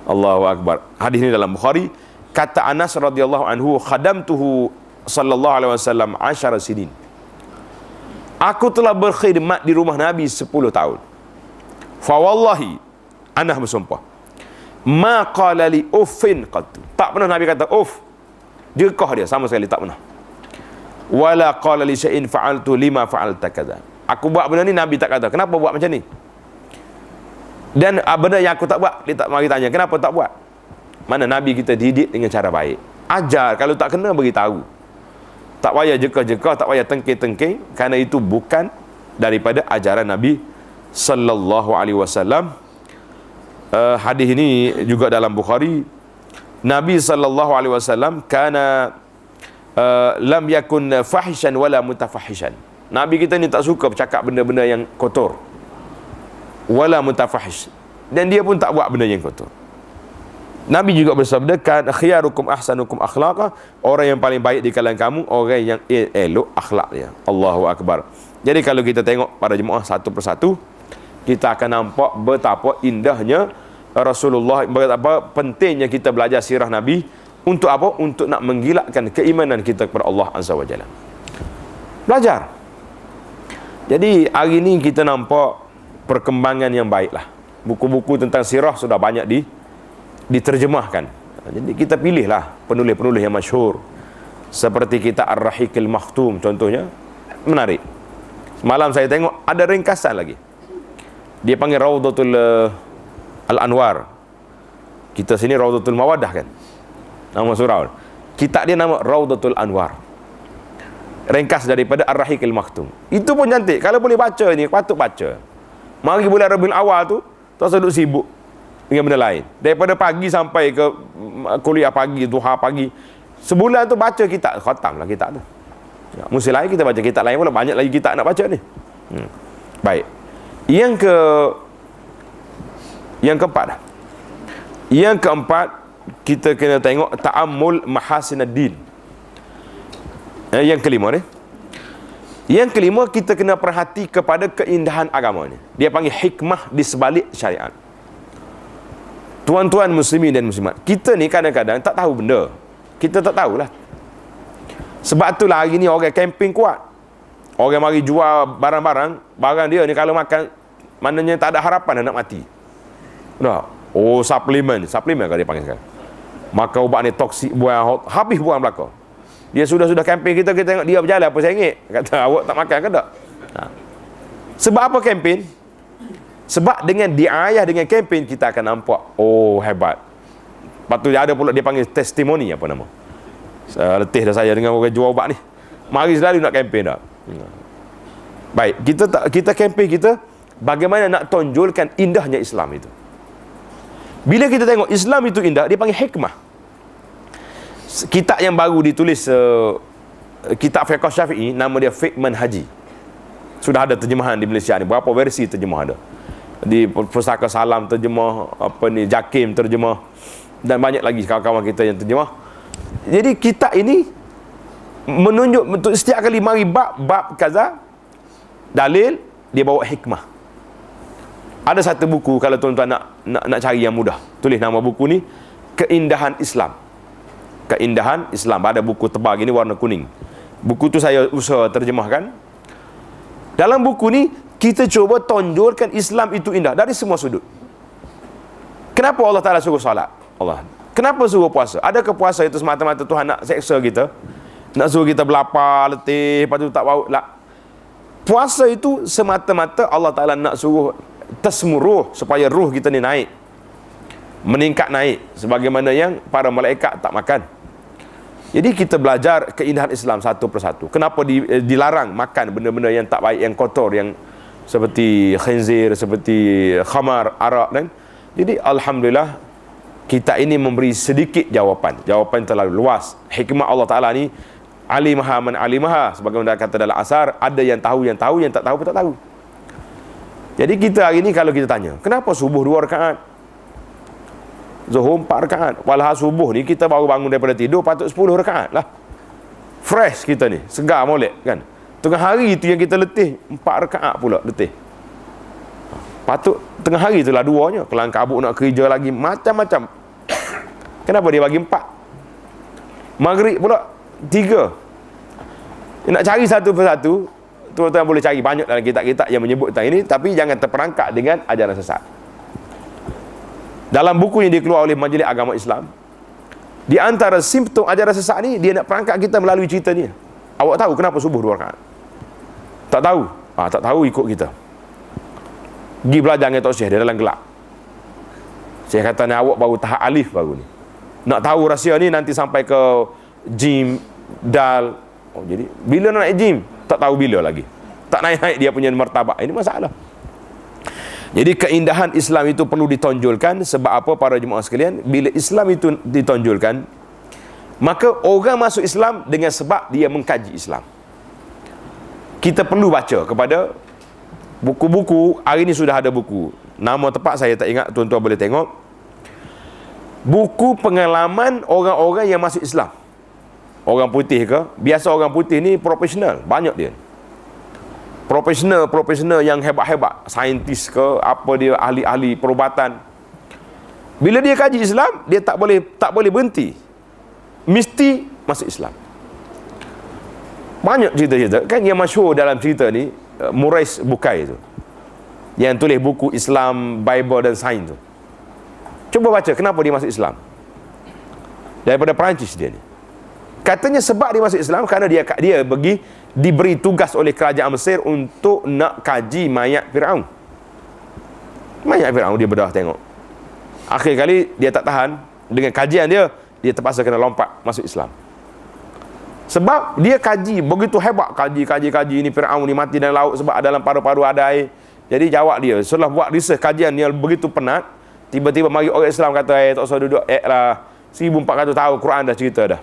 S1: Allahu akbar. Hadis ni dalam Bukhari. Kata Anas radhiyallahu anhu, khadamtuhu sallallahu alaihi wasallam 10 sinin. Aku telah berkhidmat di rumah Nabi 10 tahun. Fa wallahi, Anas bersumpah, ma qala li uffin qattu. Tak pernah Nabi kata uff. Dekah dia sama sekali tak pernah. Wala qala li syai'in fa'altu lima fa'alta kadza. Aku buat benda ni, Nabi tak kata kenapa buat macam ni. Dan benda yang aku tak buat, dia tak mari tanya kenapa tak buat. Mana Nabi kita didik dengan cara baik. Ajar, kalau tak kena beritahu. Tak payah jeka-jeka, tak payah tengking-tengking, kerana itu bukan daripada ajaran Nabi sallallahu alaihi wasallam. Hadis ini juga dalam Bukhari. Nabi sallallahu alaihi wasallam kana lam yakun fahishan wala mutafahishan. Nabi kita ni tak suka bercakap benda-benda yang kotor. Wala mutafahish. Dan dia pun tak buat benda yang kotor. Nabi juga bersabda, kan khiyarukum ahsanukum akhlaqa, orang yang paling baik di kalangan kamu orang yang elok akhlak dia. Allahu akbar. Jadi kalau kita tengok para jemaah satu persatu, kita akan nampak betapa indahnya Rasulullah, betapa pentingnya kita belajar sirah Nabi. Untuk apa? Untuk nak menggilakkan keimanan kita kepada Allah Azza wa Jalla. Belajar. Jadi hari ini kita nampak perkembangan yang baiklah. Buku-buku tentang sirah sudah banyak diterjemahkan. Jadi kita pilihlah penulis-penulis yang masyhur. Seperti kitab Ar-Rahiqil Makhtum contohnya, menarik. Semalam saya tengok ada ringkasan lagi. Dia panggil Raudatul Al-Anwar. Kita sini Raudatul Mawaddah kan, nama surau. Kitab dia nama Raudatul Anwar. Ringkas daripada Ar-Rahiqil Makhtum. Itu pun cantik. Kalau boleh baca ni, patut baca. Mari bulan Rabiul Awal tu, tak duduk sibuk dengan benda lain. Daripada pagi sampai ke kuliah pagi, duha pagi, sebulan tu baca kitab, khatamlah kitab tu. Ya, musim lain kita baca kitab lain pula, banyak lagi kitab nak baca ni. Baik. Yang keempat, kita kena tengok ta'ammul mahasinaddin. Yang kelima ni. Yang kelima, kita kena perhati kepada keindahan agama ni. Dia panggil hikmah di sebalik syariat. Tuan-tuan muslimin dan muslimat, kita ni kadang-kadang tak tahu benda. Kita tak tahulah. Sebab itulah hari ni orang camping kuat. Orang mari jual barang dia ni kalau makan, maknanya tak ada harapan nak mati. Dah. Oh, suplemen kalau dia panggil sekarang. Makan ubat ni toksik, habis buang belakang. Dia sudah camping, kita tengok dia berjalan apa sengit. Kata awak tak makan ke tak? Sebab apa camping? Sebab dengan diayah dengan kempen kita akan nampak, oh hebat. Lepas tu ada pula dia panggil testimoni, apa nama? Letih dah saya dengan orang jual ubat ni. Mari selalu nak kempen dah. Baik, kita kempen kita bagaimana nak tonjolkan indahnya Islam itu. Bila kita tengok Islam itu indah, dia panggil hikmah. Kitab yang baru ditulis kitab fiqh Syafi'i, nama dia Fiqh Manhaji. Sudah ada terjemahan di Malaysia ni. Berapa versi terjemah ada? Di Pustaka Salam terjemah, Jakim terjemah, dan banyak lagi kawan-kawan kita yang terjemah. Jadi kitab ini menunjuk untuk setiap kali mari bab kaza, dalil, dia bawa hikmah. Ada satu buku, kalau tuan-tuan nak cari yang mudah, tulis nama buku ni, Keindahan Islam. Keindahan Islam. Ada buku tebal gini warna kuning. Buku tu saya usaha terjemahkan. Dalam buku ni kita cuba tonjolkan Islam itu indah dari semua sudut. Kenapa Allah Ta'ala suruh salat? Kenapa suruh puasa? Adakah puasa itu semata-mata Tuhan nak seksa kita? Nak suruh kita berlapar, letih, lepas tu tak bau? Puasa itu semata-mata Allah Ta'ala nak suruh tasmuruh, supaya ruh kita ni naik, meningkat naik, sebagaimana yang para malaikat tak makan. Jadi kita belajar keindahan Islam satu persatu. Kenapa dilarang makan benda-benda yang tak baik, yang kotor, yang seperti khinzir, seperti khamar, arak dan. Jadi alhamdulillah kita ini memberi sedikit jawapan. Jawapan terlalu luas. Hikmah Allah Ta'ala ni alimaha man alimaha, sebagaimana kata dalam asar, ada yang tahu, yang tak tahu pun tak tahu. Jadi kita hari ni kalau kita tanya, kenapa subuh 2 rakaat? Zuhur 4 rakaat. Walhal subuh ni kita baru bangun daripada tidur, patut 10 rakaat lah. Fresh kita ni, segar molek kan. Tengah hari tu yang kita letih, 4 rakaat pula letih. Patut tengah hari tu lah 2-nya. Kelang kabut nak kerja lagi, macam-macam. Kenapa dia bagi 4? Maghrib pula 3. Nak cari satu persatu, tuan-tuan boleh cari banyak dalam kitab-kitab yang menyebut tentang ini, tapi jangan terperangkap dengan ajaran sesat. Dalam buku yang dikeluar oleh Majlis Agama Islam, di antara simptom ajaran sesat ni, dia nak perangkap kita melalui cerita ni. Awak tahu kenapa subuh 2 rakaat? Tak tahu? Tak tahu, ikut kita. Pergi belajar dengan Tok Syekh, dia dalam gelap. Saya kata ni, awak baru tahap alif baru ni. Nak tahu rahsia ni nanti sampai ke jim, dal. Jadi bila nak naik jim, tak tahu bila lagi. Tak naik-naik dia punya martabak. Ini masalah. Jadi keindahan Islam itu perlu ditonjolkan. Sebab apa para jemaah sekalian? Bila Islam itu ditonjolkan, maka orang masuk Islam dengan sebab dia mengkaji Islam. Kita perlu baca kepada buku-buku. Hari ini sudah ada buku, nama tepat saya tak ingat, tuan-tuan boleh tengok. Buku pengalaman orang-orang yang masuk Islam. Orang putih ke? Biasa orang putih ni profesional, banyak dia. Profesional yang hebat-hebat, saintis ke, apa dia, ahli-ahli perubatan. Bila dia kaji Islam, dia tak boleh berhenti. Mesti masuk Islam. Banyak cerita-cerita. Kan yang masyhur dalam cerita ni, Murais Bukai tu, yang tulis buku Islam, Bible dan Sains tu. Cuba baca kenapa dia masuk Islam. Daripada Perancis dia ni. Katanya sebab dia masuk Islam kerana dia diberi tugas oleh kerajaan Mesir untuk nak kaji mayat Firaun. Mayat Firaun dia bedah tengok. Akhir kali dia tak tahan dengan kajian dia terpaksa kena lompat masuk Islam. Sebab dia kaji begitu hebat, kaji ini Firaun ni mati dalam laut sebab dalam paru-paru ada air. Jadi jawab dia, setelah buat research kajian yang begitu penat, tiba-tiba mari orang Islam kata, tak usah duduk lah, 1400 tahun Quran dah cerita dah.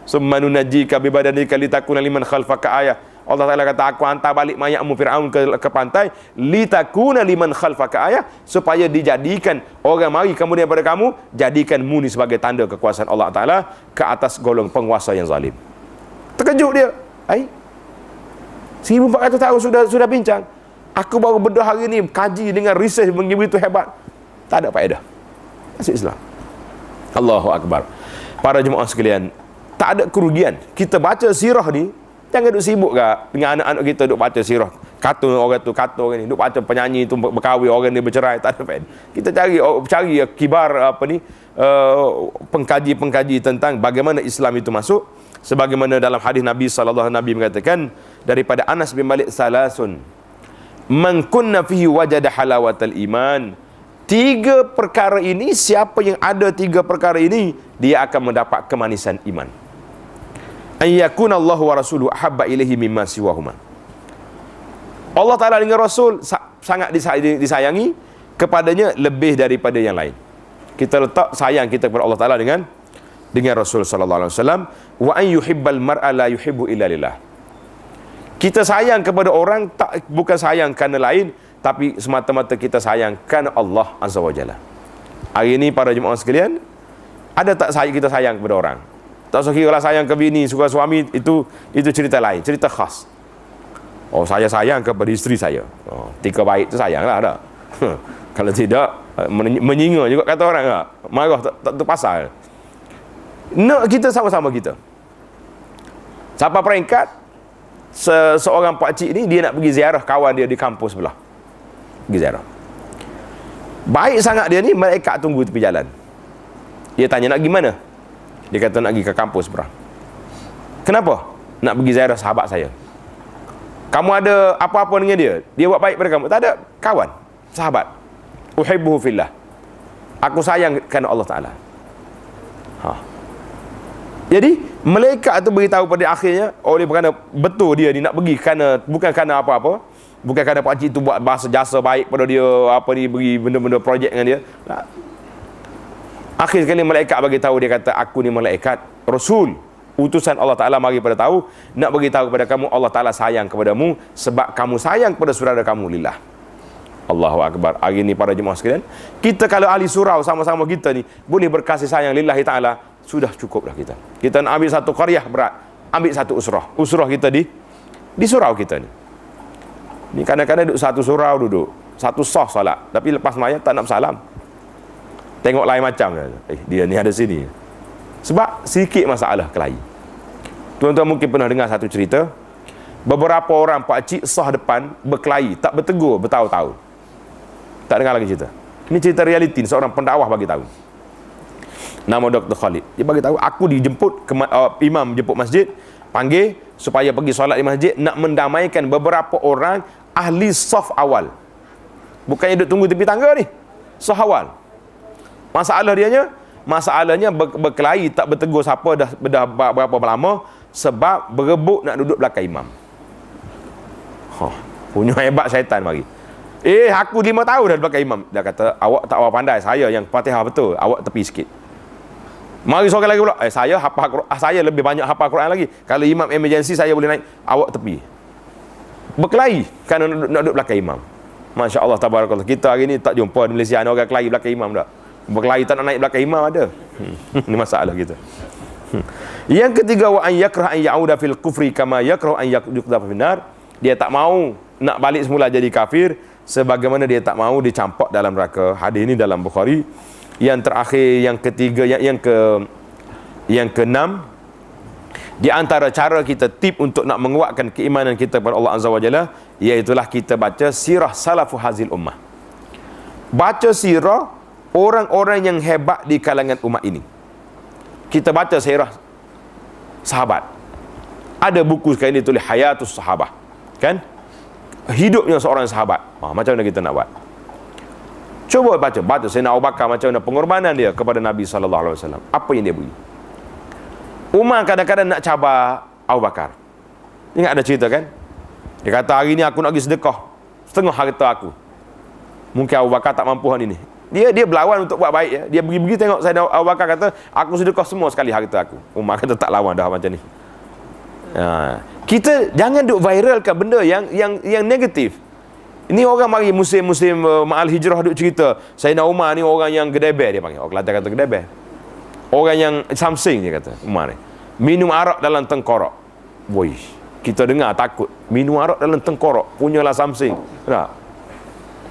S1: Summa nunajjika bi badanika litakuna liman khalfaka ayah. Allah Ta'ala kata, aku hantar balik mayatmu Firaun ke pantai, litakuna liman khalfaka ayah, supaya dijadikan orang mari kemudian daripada kamu, jadikan mu ni sebagai tanda kekuasaan Allah Ta'ala ke atas golong penguasa yang zalim. Terkejut dia. 1400 tahun sudah bincang. Aku baru bedah hari ni kaji dengan research begitu hebat. Tak ada faedah. Masuk Islam. Allahu Akbar. Para jemaah sekalian, tak ada kerugian kita baca sirah ni. Jangan duk sibuk dengan anak-anak kita duk baca sirah. Kata orang tu, kata orang ni, duk baca penyanyi tu berkahwin, orang ni bercerai, tak ada faedah. Kita cari kibar pengkaji-pengkaji tentang bagaimana Islam itu masuk. Sebagaimana dalam hadis Nabi sallallahu alaihi wasallam mengatakan daripada Anas bin Malik, salasun man kunna fihi wajada halawatal iman. 3 perkara ini, siapa yang ada 3 perkara ini, dia akan mendapat kemanisan iman. Ayyakuna Allah wa rasuluhu ahabba ilaihi mimma siwahuma. Allah Ta'ala dengan Rasul sangat disayangi, kepadanya lebih daripada yang lain. Kita letak sayang kita kepada Allah Ta'ala dengan Rasul sallallahu alaihi wasallam. Wa an yuhibbal mar'a la yuhibbu illa lillah. Kita sayang kepada orang bukan sayang kerana lain, tapi semata-mata kita sayang kerana Allah Azza wa Jalla. Hari ini para jemaah sekalian, ada tak kita sayang kepada orang? Tak usah kira lah sayang ke bini, suka suami, itu cerita lain, cerita khas. Oh, saya sayang kepada isteri saya. Oh, tika baik tu sayang lah dah. Kalau tidak, menyinga juga kata orang tak? Marah tak terpasal. Nak kita sama-sama kita. Sampai peringkat seorang pakcik ni dia nak pergi ziarah kawan dia di kampus sebelah. Pergi ziarah. Baik sangat dia ni, malaikat tunggu tepi jalan. Dia tanya nak pergi mana? Dia kata nak pergi ke kampus sebelah. Kenapa? Nak pergi ziarah sahabat saya. Kamu ada apa-apa dengan dia? Dia buat baik pada kamu? Tak ada. Kawan, sahabat. Uhibbuhu fillah. Aku sayang kerana Allah Ta'ala. Jadi malaikat tu beritahu pada akhirnya, oleh kerana betul dia ni nak pergi kerana bukan kerana apa-apa, bukan kerana pakcik tu buat bahasa jasa baik pada dia, apa ni, beri benda-benda projek dengan dia. Tak. Akhir sekali malaikat bagi tahu, dia kata, aku ni malaikat Rasul, utusan Allah Ta'ala mari pada tahu, nak bagi tahu kepada kamu Allah Ta'ala sayang kepadamu sebab kamu sayang kepada saudara kamu lillah. Allahu Akbar. Hari ni para jemaah sekalian, kita kalau ahli surau sama-sama kita ni boleh berkasih sayang lillahi ta'ala, sudah cukup dah kita. Kita nak ambil satu qaryah berat, ambil satu usrah. Usrah kita di surau kita ni. Ni kadang-kadang duduk satu surau, duduk satu sah salat, tapi lepas maya tak nak bersalam. Tengok lain macam kan. Dia ni ada sini. Sebab sikit masalah kelahi. Tuan-tuan mungkin pernah dengar satu cerita. Beberapa orang pakcik sah depan berkelahi, tak bertegur bertahun-tahun. Tak dengar lagi cerita. Ini cerita realiti, seorang pendakwah bagi tahu. Nama Dr. Khalid. Dia bagi tahu, aku dijemput imam jemput masjid, panggil supaya pergi solat di masjid, nak mendamaikan beberapa orang ahli saf awal. Bukannya duduk tunggu tepi tangga ni. Saf awal. Masalahnya berkelahi, tak bertegur siapa dah berapa lama, sebab berebut nak duduk belakang imam. Punya hebat syaitan mari. Aku 5 tahun dah belakang imam. Dia kata, awak tak awak pandai, saya yang Fatihah betul, awak tepi sikit. Mari seorang lagi pula, saya hafal Quran, saya lebih banyak hafal Quran lagi. Kalau imam emergency saya boleh naik, awak tepi. Berkelahi kerana nak duduk belakang imam. Masya Allah, tabarakallah. Kita hari ni tak jumpa di Malaysia orang kelahi belakang imam tak. Berkelahi tak nak naik belakang imam ada. Ini masalah kita. Yang ketiga, wa an yakrah an ya'uda fil kufri kama yakrah an yuqdha fil nar. Dia tak mau nak balik semula jadi kafir, sebagaimana dia tak mau dicampak dalam neraka. Hadis ini dalam Bukhari. Yang terakhir, yang ketiga, yang keenam, di antara cara kita tip untuk nak menguatkan keimanan kita kepada Allah Azza wa Jalla, iaitulah kita baca sirah salafu hazil ummah. Baca sirah orang-orang yang hebat di kalangan umat ini. Kita baca sirah sahabat. Ada buku sekarang ini tulis Hayatus Sahabah, kan? Hidupnya seorang sahabat. Macam mana kita nak buat? Cuba baca Sayyidina Abu Bakar, macam mana pengorbanan dia kepada Nabi SAW. Apa yang dia beri? Umar kadang-kadang nak cabar Abu Bakar. Ingat ada cerita kan? Dia kata, hari ni aku nak pergi sedekah setengah harta aku. Mungkin Abu Bakar tak mampu hari ni. Dia berlawan untuk buat baik ya. Dia pergi tengok Sayyidina Abu Bakar, kata, aku sedekah semua sekali harta aku. Umar kata tak lawan dah macam ni. Kita jangan duk viralkan benda yang negatif. Ini orang mari musim-musim Ma'al Hijrah duk cerita, Sayyidina Umar ni orang yang gedeber, dia panggil. Orang Kelantan kata gedeber. Orang yang samsing, dia kata Umar ni. Minum arak dalam tengkorak. Woi, kita dengar takut. Minum arak dalam tengkorak, punyalah samsing. Tak?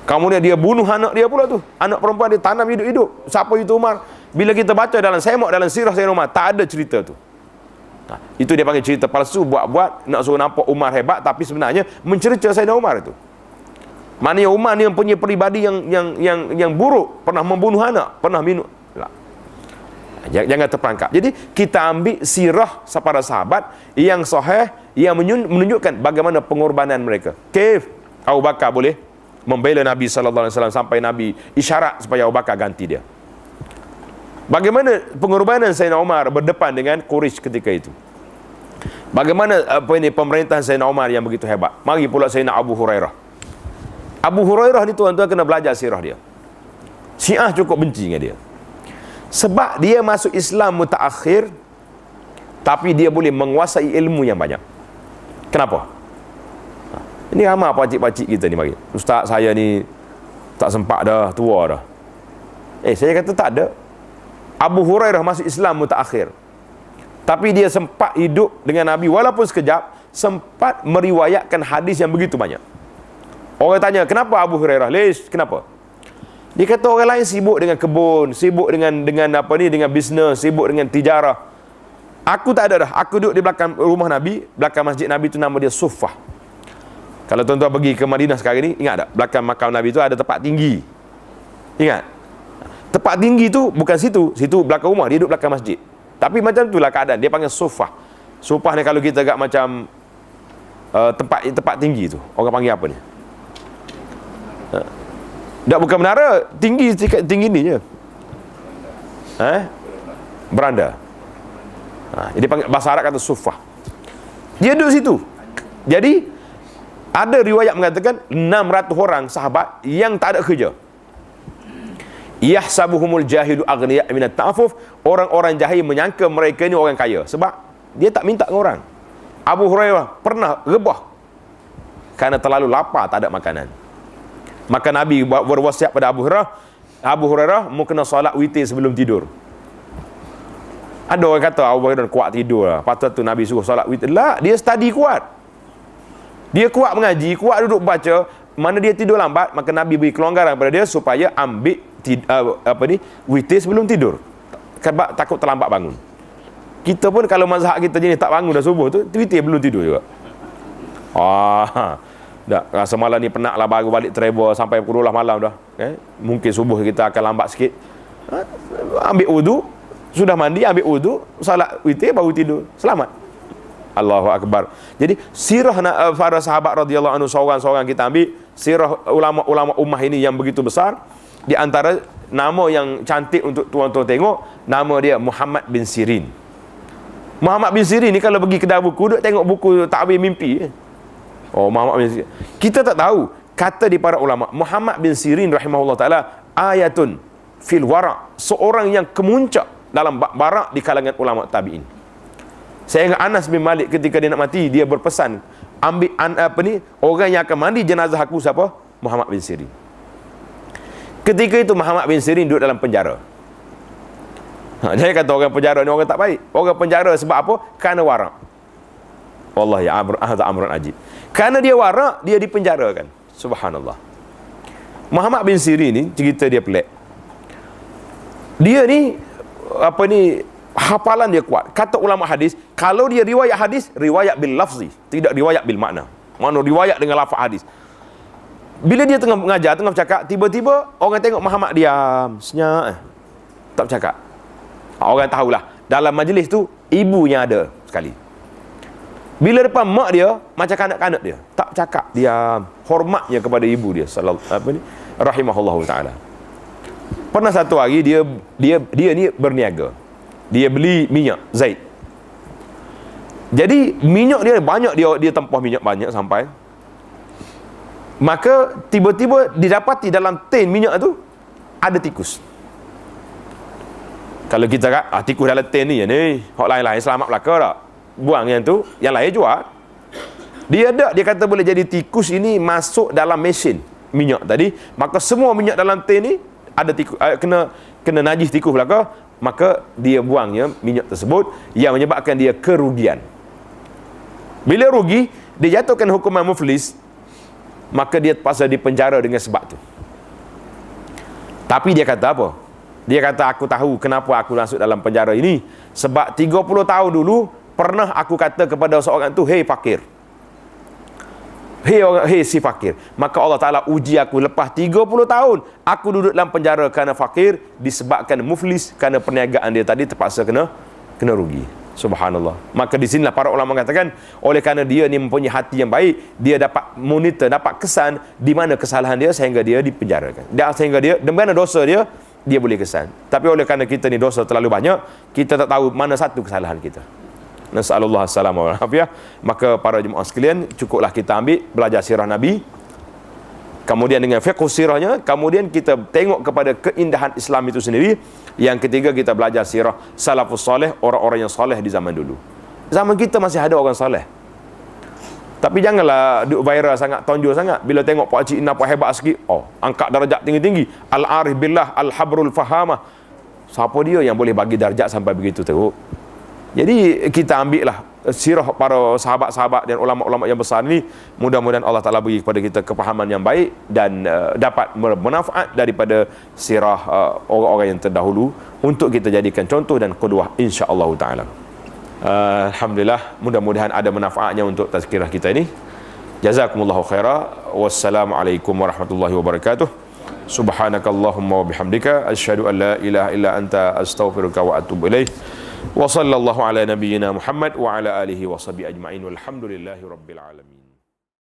S1: Kemudian dia bunuh anak dia pula tu. Anak perempuan dia tanam hidup-hidup. Siapa itu Umar? Bila kita baca dalam semak dalam sirah Sayyidina Umar, tak ada cerita tu. Itu dia panggil cerita palsu, buat-buat nak suruh nampak Umar hebat, tapi sebenarnya mencerca Sayyidina Umar itu. Maknanya Umar ni yang punya peribadi yang buruk, pernah membunuh anak, pernah minum. Jangan terperangkap. Jadi kita ambil sirah para sahabat yang sahih, yang menunjukkan bagaimana pengorbanan mereka. Kif Abu Bakar boleh membela Nabi SAW sampai Nabi isyarat supaya Abu Bakar ganti dia. Bagaimana pengorbanan Sayyidina Umar berdepan dengan Quraisy ketika itu. Bagaimana pemerintahan Sayyidina Umar yang begitu hebat. Mari pula Sayyidina Abu Hurairah. Abu Hurairah ni tuan-tuan kena belajar sirah dia. Syiah cukup benci dengan dia. Sebab dia masuk Islam mutaakhir, tapi dia boleh menguasai ilmu yang banyak. Kenapa? Ini ramai pakcik-pakcik kita ni mari. Ustaz, saya ni tak sempat dah, tua dah. Saya kata tak ada. Abu Hurairah masuk Islam mutaakhir. Tapi dia sempat hidup dengan Nabi walaupun sekejap, sempat meriwayatkan hadis yang begitu banyak. Orang tanya, kenapa Abu Hurairah? Kenapa? Dia kata orang lain sibuk dengan kebun, sibuk dengan dengan bisnes, sibuk dengan tijarah. Aku tak ada dah. Aku duduk di belakang rumah Nabi, belakang masjid Nabi tu nama dia Suffah. Kalau tuan-tuan pergi ke Madinah sekarang ni, ingat tak? Belakang makam Nabi tu ada tempat tinggi. Ingat? Tempat tinggi tu bukan situ. Situ belakang rumah, dia duduk belakang masjid. Tapi macam itulah keadaan. Dia panggil Suffah. Suffah ni kalau kita agak macam tempat tinggi tu. Orang panggil apa ni? Tak bukan menara, tinggi ni je. Beranda. Jadi panggil, bahasa Arab kata Suffah. Dia duduk situ. Jadi ada riwayat mengatakan 600 orang sahabat yang tak ada kerja. Yahsabuhumul jahilu aghniya minat ta'afuf. Orang-orang jahil menyangka mereka ni orang kaya sebab dia tak minta dengan orang. Abu Hurairah pernah rebah kerana terlalu lapar, tak ada makanan. Maka Nabi berwasiat pada Abu Hurairah mu kena solat witir sebelum tidur. Ada orang kata Abu Hurairah kuat tidur lah, patut tu Nabi suruh solat witir. Lah, dia study kuat. Dia kuat mengaji, kuat duduk baca. Mana dia tidur lambat, maka Nabi beri kelonggaran pada dia supaya ambil witir sebelum tidur. Sebab takut terlambat bangun. Kita pun kalau mazhab kita jenis tak bangun dah subuh tu, witir belum tidur juga. Dah rasa malam ni penat lah, baru balik travel sampai pukul 12 malam dah. Mungkin subuh kita akan lambat sikit. Ambil wudu, sudah mandi, ambil wudu, salat witir baru tidur. Selamat. Allahu Akbar. Jadi sirah para sahabat radhiyallahu anhu seorang-seorang kita ambil, sirah ulama-ulama ummah ini yang begitu besar. Di antara nama yang cantik untuk tuan-tuan tengok, nama dia Muhammad bin Sirin. Muhammad bin Sirin ni kalau pergi kedai buku, duk tengok buku Ta'bir Mimpi. Muhammad bin Sirin. Kita tak tahu, kata di para ulama, Muhammad bin Sirin rahimahullah taala ayatun fil wara', seorang yang kemuncak dalam barak di kalangan ulama tabi'in. Saya ingat Anas bin Malik ketika dia nak mati, dia berpesan, ambil orang yang akan mandi jenazah aku siapa? Muhammad bin Sirin. Ketika itu Muhammad bin Sirin duduk dalam penjara. Jangan kata orang penjara ni orang tak baik. Orang penjara sebab apa? Kerana warak. Wallahi amrun ajib. Kerana dia warak, dia dipenjarakan. Subhanallah. Muhammad bin Sirin ni cerita dia pelik. Dia ni hafalan dia kuat. Kata ulama hadis, kalau dia riwayat hadis, riwayat bil lafzi, tidak riwayat bil makna. Mana riwayat dengan lafaz hadis. Bila dia tengah mengajar, tengah bercakap, tiba-tiba orang tengok Muhammad diam, senyap, tak bercakap. Orang tahulah dalam majlis tu ibunya ada sekali. Bila depan mak dia, macam kanak-kanak dia, tak bercakap, diam. Hormatnya kepada ibu dia, rahimahullahu taala. Pernah satu hari dia ni berniaga. Dia beli minyak zait. Jadi minyak dia banyak, dia tempah minyak banyak sampai. Maka tiba-tiba didapati dalam tin minyak tu ada tikus. Kalau kita kata, tikus dalam tin ni, hak lain-lain selamat belaka tak? Buang yang tu, yang lain jual. Dia kata boleh jadi tikus ini masuk dalam mesin minyak tadi, maka semua minyak dalam tin ni ada tikus, kena najis tikus belaka, maka dia buangnya minyak tersebut yang menyebabkan dia kerugian. Bila rugi, dia jatuhkan hukuman muflis, maka dia terpaksa dipenjara dengan sebab tu. Tapi dia kata apa? Dia kata, aku tahu kenapa aku masuk dalam penjara ini. Sebab 30 tahun dulu pernah aku kata kepada seorang tu, hei fakir, hei si fakir. Maka Allah Ta'ala uji aku. Lepas 30 tahun aku duduk dalam penjara kerana fakir, disebabkan muflis, kerana perniagaan dia tadi terpaksa kena rugi. Subhanallah. Maka di sinilah para ulama mengatakan, oleh kerana dia ni mempunyai hati yang baik, dia dapat monitor, dapat kesan di mana kesalahan dia sehingga dia dipenjarakan. Sehingga dia, di mana dosa dia boleh kesan. Tapi oleh kerana kita ni dosa terlalu banyak, kita tak tahu mana satu kesalahan kita. Nasallallahu assalamu alaihi wasallam. Maka para jemaah sekalian, cukuplah kita ambil belajar sirah Nabi, kemudian dengan fiqh sirahnya, kemudian kita tengok kepada keindahan Islam itu sendiri. Yang ketiga, kita belajar sirah salafus soleh, orang-orang yang soleh di zaman dulu. Zaman kita masih ada orang soleh, tapi janganlah duk viral sangat, tonjol sangat. Bila tengok pak cik nampak hebat sikit, angkat darjat tinggi-tinggi, al-arif billah, al-habrul fahamah. Siapa dia yang boleh bagi darjat sampai begitu teruk? Jadi kita ambillah sirah para sahabat-sahabat dan ulama-ulama yang besar ni. Mudah-mudahan Allah Ta'ala beri kepada kita kepahaman yang baik dan dapat bermanfaat daripada sirah orang-orang yang terdahulu untuk kita jadikan contoh dan qudwah insya-Allah Ta'ala. Alhamdulillah, mudah-mudahan ada manfaatnya untuk tazkirah kita ini. Jazakumullahu khaira. Wassalamualaikum warahmatullahi wabarakatuh. Subhanakallahumma wa bihamdika asyhadu an la ilaha illa anta astaghfiruka wa atubu ilaik. Wa sallallahu ala nabiyyina Muhammad wa ala alihi wa sahbihi ajma'in walhamdulillahi rabbil alamin.